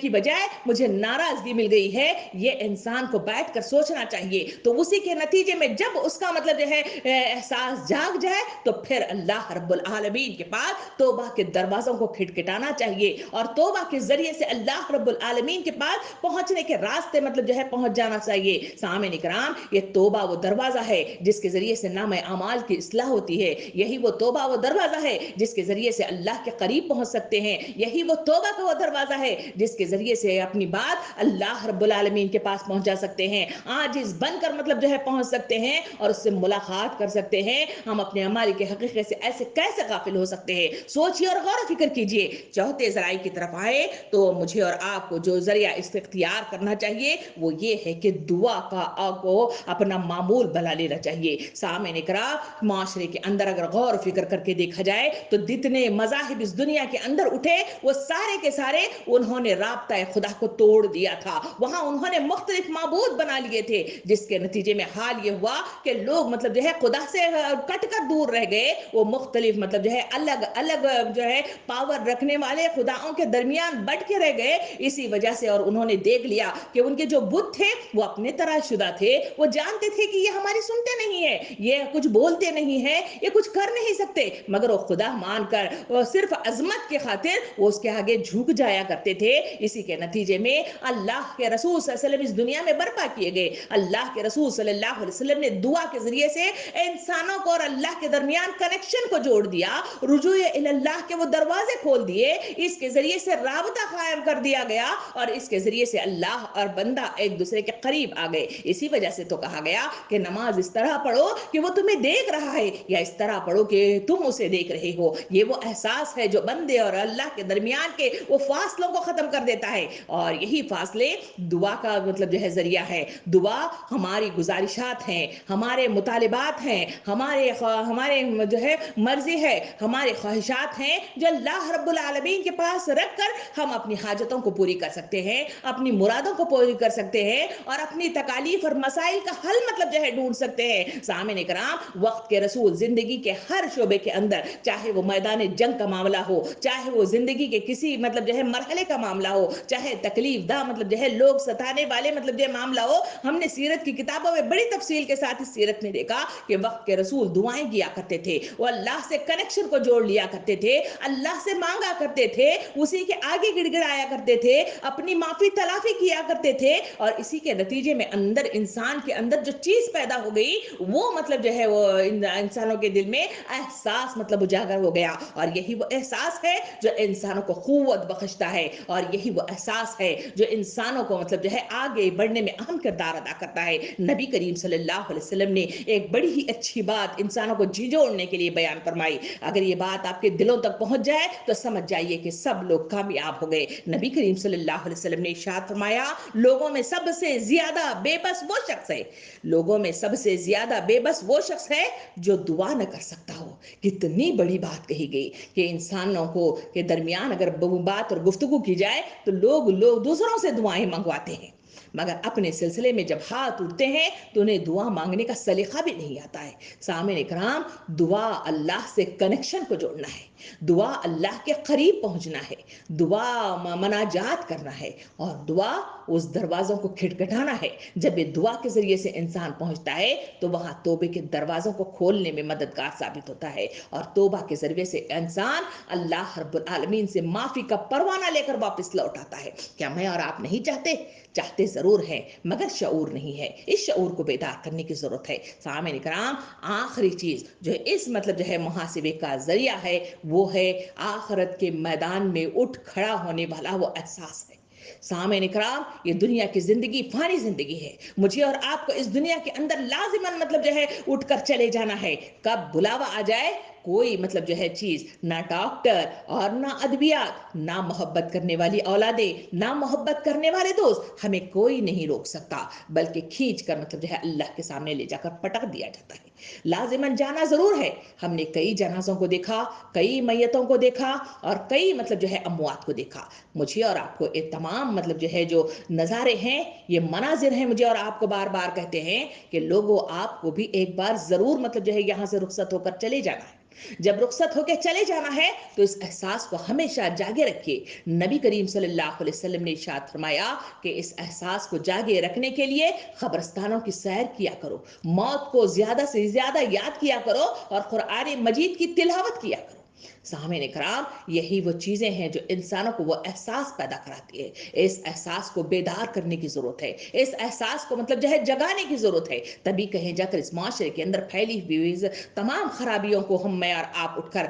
की बजाय मुझे नाराजगी मिल गई है। ये इंसान को बैठकर सोचना चाहिए। तो उसी के नतीजे में जब उसका मतलब जो है एहसास जाग जाए तो फिर अल्लाह रब्बुल आलमीन के पास तौबा के दरवाजों को खटखटाना चाहिए और तौबा के जरिए से अल्लाह रब्बुल आलमीन के पास पहुंचने के रास्ते मतलब जो है पहुंच जाना चाहिए। सामईन इकराम, ये तौबा वो दरवाजा है जिसके जरिए से नाम अमाल की इस्लाह होती है। यही वो तौबा वो दरवाजा है जिसके जरिए से अल्लाह के करीब पहुंच सकते हैं। यही वो तौबा का वो दरवाजा है जिसके जरिए से अपनी बात अल्लाह रब्बुल आलमीन के पास पहुंचा सकते हैं, आजिज बनकर मतलब जो है पहुंच सकते हैं और उससे मुलाकात कर सकते हैं। हम अपने अमाल के हकीकत से ऐसे कैसे गाफिल हो सकते हैं? सोचिए और गौर फिक्र कीजिए। चौथे जराए की तरफ आए तो मुझे और आपको जो जरिया इख्तियार करना चाहिए वो ये है कि दुआ को अपना मामूल बना लेना चाहिए। सामईन इकराम, माशरे के अंदर अगर गौर फिक्र करके देखा जाए तो जितने मज़ाहिब इस दुनिया के अंदर उठे वो सारे के सारे उन्होंने राब्ता खुदा को तोड़ दिया था। वहां उन्होंने मुख्तलिफ माबूद बना लिए थे जिसके नतीजे में हाल ये हुआ कि लोग मतलब जो है खुदा से कटकर दूर रह गए। वो मुख्तलिफ मतलब जो है अलग अलग जो है पावर रखने वाले खुदाओं के दरमियान बट के रह गए। इसी वजह से और उन्होंने देख लिया कि उनके जो बुत थे वो अपने तरह शुदा थे। वो जानते थे कि ये हमारी सुनते नहीं है, ये कुछ बोलते नहीं है, ये कुछ कर नहीं सकते, मगर वो खुदा मानकर वो सिर्फ अजमत के खातिर वो उसके आगे झुक जाया करते थे। इसी के नतीजे में अल्लाह के रसूल सल्लल्लाहु अलैहि वसल्लम इस दुनिया में बर्पा किए गए। अल्लाह के रसूल सल्लल्लाहु अलैहि वसल्लम ने दुआ के जरिए से इंसानों को और अल्लाह के दरमियान कनेक्शन को जोड़ दिया, रुजूए इल्लाह के वो दरवाजे खोल दिए। इसके जरिए से राबता कायम कर दिया गया और इसके जरिए से अल्लाह और बंदा एक दूसरे के करीब आ गए। इसी वजह से तो कहा गया कि नमाज इस तरह पढ़ो कि वो तुम्हें देख रहा है या इस तरह पढ़ो कि तुम उसे देख रहे हो। ये वो احساس ہے جو بندے اور اللہ کے درمیان کے وہ فاصلوں کو ختم کر دیتا ہے، اور یہی فاصلے دعا کا مطلب جو ہے ذریعہ ہے۔ دعا ہماری گزارشات ہیں، ہمارے مطالبات ہیں، ہمارے جو ہے مرضی ہے، ہمارے خواہشات ہیں جو اللہ رب العالمین کے پاس رکھ کر ہم اپنی حاجتوں کو پوری کر سکتے ہیں، اپنی مرادوں کو پوری کر سکتے ہیں، اور اپنی تکالیف اور مسائل کا حل مطلب جو ہے ڈھونڈ سکتے ہیں۔ سامعین کرام، وقت کے رسول زندگی کے ہر شعبے کے اندر، چاہے وہ میدان جنگ کا معاملہ ہو، چاہے وہ زندگی کے کسی مطلب جو ہے مرحلے کا معاملہ ہو، چاہے تکلیف دہ مطلب جو ہے لوگ ستانے والے مطلب جو ہے معاملہ ہو، ہم نے سیرت کی کتابوں میں بڑی تفصیل کے ساتھ اس سیرت میں دیکھا کہ وقت کے رسول دعائیں کیا کرتے تھے، وہ اللہ سے کنیکشن کو جوڑ لیا کرتے تھے، اللہ سے مانگا کرتے تھے، اسی کے آگے گڑ گڑایا کرتے تھے، اپنی معافی تلافی کیا کرتے تھے، اور اسی کے نتیجے میں اندر انسان کے اندر جو چیز پیدا ہو گئی وہ مطلب جو ہے وہ انسانوں کے دل میں احساس مطلب اجاگر ہو گیا، اور یہی وہ احساس ہے جو انسانوں کو قوت بخشتا ہے، اور یہی وہ احساس ہے جو انسانوں کو مطلب جو ہے آگے بڑھنے میں اہم کردار ادا کرتا ہے۔ نبی کریم صلی اللہ علیہ وسلم نے ایک بڑی ہی اچھی بات انسانوں کو جھنجھوڑنے کے لیے بیان فرمائی، اگر یہ بات آپ کے دلوں تک پہنچ جائے تو سمجھ جائیے کہ سب لوگ کامیاب ہو گئے۔ نبی کریم صلی اللہ علیہ وسلم نے ارشاد فرمایا، لوگوں میں سب سے زیادہ بے بس وہ شخص ہے، لوگوں میں سب سے زیادہ بے بس وہ شخص ہے جو دعا نہ کر سکتا ہو۔ کتنی بڑی بات کہی گئی کہ انسانوں کو کے درمیان اگر بات اور گفتگو کی جائے تو لوگ دوسروں سے دعائیں منگواتے ہیں، مگر اپنے سلسلے میں جب ہاتھ اٹھتے ہیں تو انہیں دعا مانگنے کا سلیقہ بھی نہیں آتا ہے۔ سامعین اکرام، دعا اللہ سے کنیکشن کو جوڑنا ہے، دعا اللہ کے قریب پہنچنا ہے، دعا مناجات کرنا ہے، اور دعا اس دروازوں کو کھٹکھٹانا ہے۔ جب یہ دعا کے ذریعے سے انسان پہنچتا ہے تو وہاں توبے کے دروازوں کو کھولنے میں مددگار ثابت ہوتا ہے، اور توبہ کے ذریعے سے انسان اللہ رب العالمین سے معافی کا پروانہ لے کر واپس لوٹ آتا ہے۔ کیا میں اور آپ نہیں چاہتے؟ چاہتے ضرور ہیں، مگر شعور نہیں ہے۔ اس شعور کو بیدار کرنے کی ضرورت ہے۔ سامعین کرام، آخری چیز جو اس مطلب جو ہے محاسبے کا ذریعہ ہے وہ ہے آخرت کے میدان میں اٹھ کھڑا ہونے والا وہ احساس ہے۔ سامعین اکرام، یہ دنیا کی زندگی فانی زندگی ہے، مجھے اور آپ کو اس دنیا کے اندر لازماً مطلب جو ہے اٹھ کر چلے جانا ہے۔ کب بلاوا آ جائے کوئی مطلب جو ہے چیز، نہ ڈاکٹر اور نہ ادویات، نہ محبت کرنے والی اولادیں، نہ محبت کرنے والے دوست، ہمیں کوئی نہیں روک سکتا، بلکہ کھینچ کر مطلب جو ہے اللہ کے سامنے لے جا کر پٹک دیا جاتا ہے۔ لازماً جانا ضرور ہے۔ ہم نے کئی جنازوں کو دیکھا، کئی میتوں کو دیکھا، اور کئی مطلب جو ہے اموات کو دیکھا۔ مجھے اور آپ کو یہ تمام مطلب جو ہے جو نظارے ہیں، یہ مناظر ہیں، مجھے اور آپ کو بار بار کہتے ہیں کہ لوگوں آپ کو بھی ایک بار ضرور مطلب جو ہے یہاں سے رخصت ہو کر چلے جانا ہے۔ جب رخصت ہو کے چلے جانا ہے تو اس احساس کو ہمیشہ جاگے رکھیے۔ نبی کریم صلی اللہ علیہ وسلم نے ارشاد فرمایا کہ اس احساس کو جاگے رکھنے کے لیے قبرستانوں کی سیر کیا کرو، موت کو زیادہ سے زیادہ یاد کیا کرو، اور قرآن مجید کی تلاوت کیا کرو۔ سامعین کرام، یہی وہ چیزیں ہیں جو انسانوں کو وہ احساس پیدا کراتی ہے۔ اس احساس کو بیدار کرنے کی ضرورت ہے، اس احساس کو مطلب جو ہے جگانے کی ضرورت ہے، تبھی کہیں جا کر اس معاشرے کے اندر پھیلی ہوئی تمام خرابیوں کو ہم میں اور آپ اٹھ کر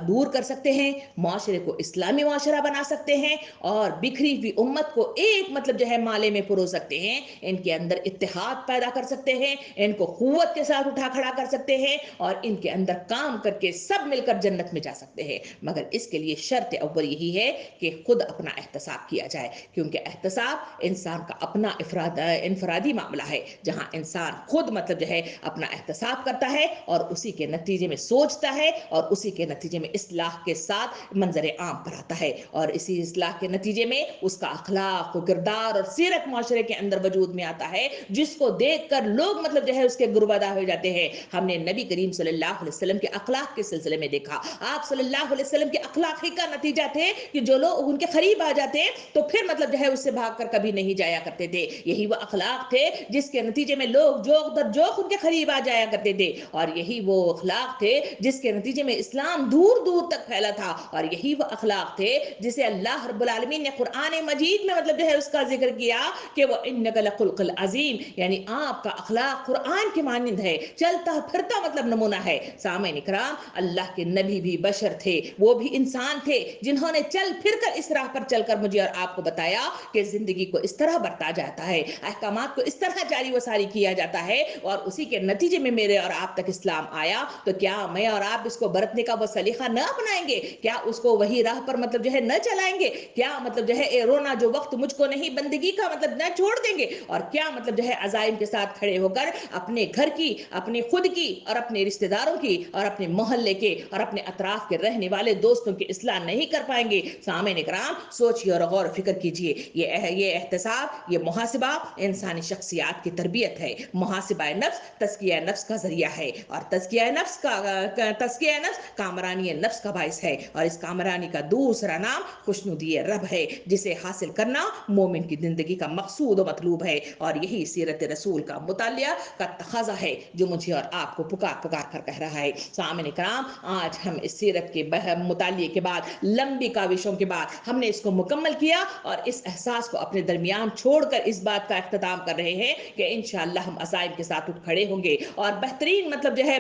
دور کر سکتے ہیں، معاشرے کو اسلامی معاشرہ بنا سکتے ہیں، اور بکھری ہوئی امت کو ایک مطلب جو ہے مالے میں پرو سکتے ہیں، ان کے اندر اتحاد پیدا کر سکتے ہیں، ان کو قوت کے ساتھ اٹھا کھڑا کر سکتے ہیں، اور ان کے اندر کام کر کے سب مل کر جنت میں جا سکتے ہیں۔ مگر اس کے لیے شرط اول یہی ہے کہ خود اپنا احتساب کیا جائے، کیونکہ احتساب انسان کا اپنا انفرادی معاملہ ہے، جہاں انسان خود مطلب جو ہے اپنا احتساب کرتا ہے، اور اسی کے نتیجے میں سوچتا ہے، اور اسی کے نتیجے میں اصلاح کے ساتھ منظر عام پر آتا ہے، اور اسی اصلاح کے نتیجے میں اس کا اخلاق و کردار اور سیرت معاشرے کے اندر وجود میں آتا ہے، جس کو دیکھ کر لوگ مطلب جو ہے اس کے گرویدہ ہو جاتے ہیں۔ ہم نے نبی کریم صلی اللہ علیہ وسلم کے اخلاق کے سلسلے میں دیکھا، آپ صلی اللہ علیہ وسلم کے اخلاق ہی کا نتیجہ تھے کہ جو لوگ ان کے قریب آ جاتے تو پھر مطلب جو ہے اس سے بھاگ کر کبھی نہیں جایا کرتے تھے۔ یہی وہ اخلاق تھے جس کے نتیجے میں لوگ جوق در جوق ان کے قریب آ جایا کرتے تھے، اور یہی وہ اخلاق تھے جس کے نتیجے میں اسلام دور دور تک پھیلا تھا، اور یہی وہ اخلاق تھے جسے اللہ رب العالمین نے قرآن مجید میں مطلب جو ہے اس کا ذکر کیا کہ وہ انک لخلق عظیم، یعنی آپ کا اخلاق قرآن کے مانند ہے، چلتا پھرتا مطلب نمونہ ہے۔ سامعین کرام، اللہ کے نبی بھی बशर थे, वो भी इंसान थे, जिन्होंने चल फिर कर इस राह पर चलकर मुझे और आपको बताया कि जिंदगी को इस तरह बरता जाता है, अहकामात को इस तरह जारी व सारी किया जाता है, और उसी के नतीजे में मेरे और आप तक इस्लाम आया। तो क्या मैं और आप इसको बरतने का वो सलीका न अपनाएंगे? क्या उसको वही राह पर मतलब जो है न चलाएंगे? क्या मतलब जो है रोना जो वक्त मुझको नहीं बंदगी का मतलब न छोड़ देंगे? और क्या मतलब जो है अजाइम के साथ खड़े होकर अपने घर की, अपने खुद की, और अपने रिश्तेदारों की, और अपने मोहल्ले के, और अपने अतराफ के रहने वाले दोस्तों की इस्लाह नहीं कर पाएंगे? सामने कराम, सोचिए और गौर फिक्र कीजिए। ये एहतसाब, ये मुहासिबा इंसानी शख्सियात की तरबियत है। मुहासिबा नफ्स तज़किया नफ्स का जरिया है, और तज़किया नफ्स कामरानी नफ्स का बाइस है, और इस कामरानी का दूसरा नाम खुशनुदी रब है, जिसे हासिल करना मोमिन की जिंदगी का मकसूद और मतलूब है। और यही सीरत रसूल का मुतालिया का तकाजा है, जो मुझे और आपको पुकार पुकार कर कह रहा है। सामने कराम, आज हम इस सीरत के मुतालिए के बाद, लंबी काविशों के बाद हमने इसको मुकम्मल किया, और इस एहसास को अपने दरमियान छोड़कर इस बात का इख्तिताम कर रहे हैं कि इंशाअल्लाह हम अज़ाइम के साथ उठ खड़े होंगे, और बेहतरीन मतलब जो है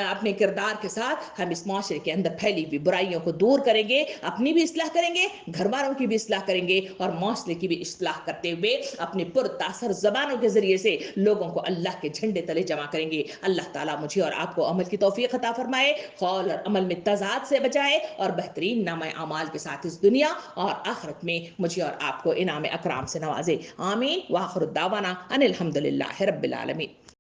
अपने किरदार के साथ हम इस माशरे के अंदर फैली हुई बुराइयों को दूर करेंगे, अपनी भी इस्लाह करेंगे, घर वालों की भी इस्लाह करेंगे, और माशरे की भी इस्लाह करते हुए अपनी पुरतासर जबानों के जरिए से लोगों को अल्लाह के झंडे तले जमा करेंगे। अल्लाह ताला मुझे और आपको अमल की तौफीक अता फरमाए, कौल और अमल में तजाद से बचाए, और बेहतरीन नाम अमाल के साथ इस दुनिया और आखिरत में मुझे और आपको इनाम अकराम से नवाजे। आमीन। व आखिर दावाना अनिल हम्दुलिल्लाहि रब्बिल आलमीन।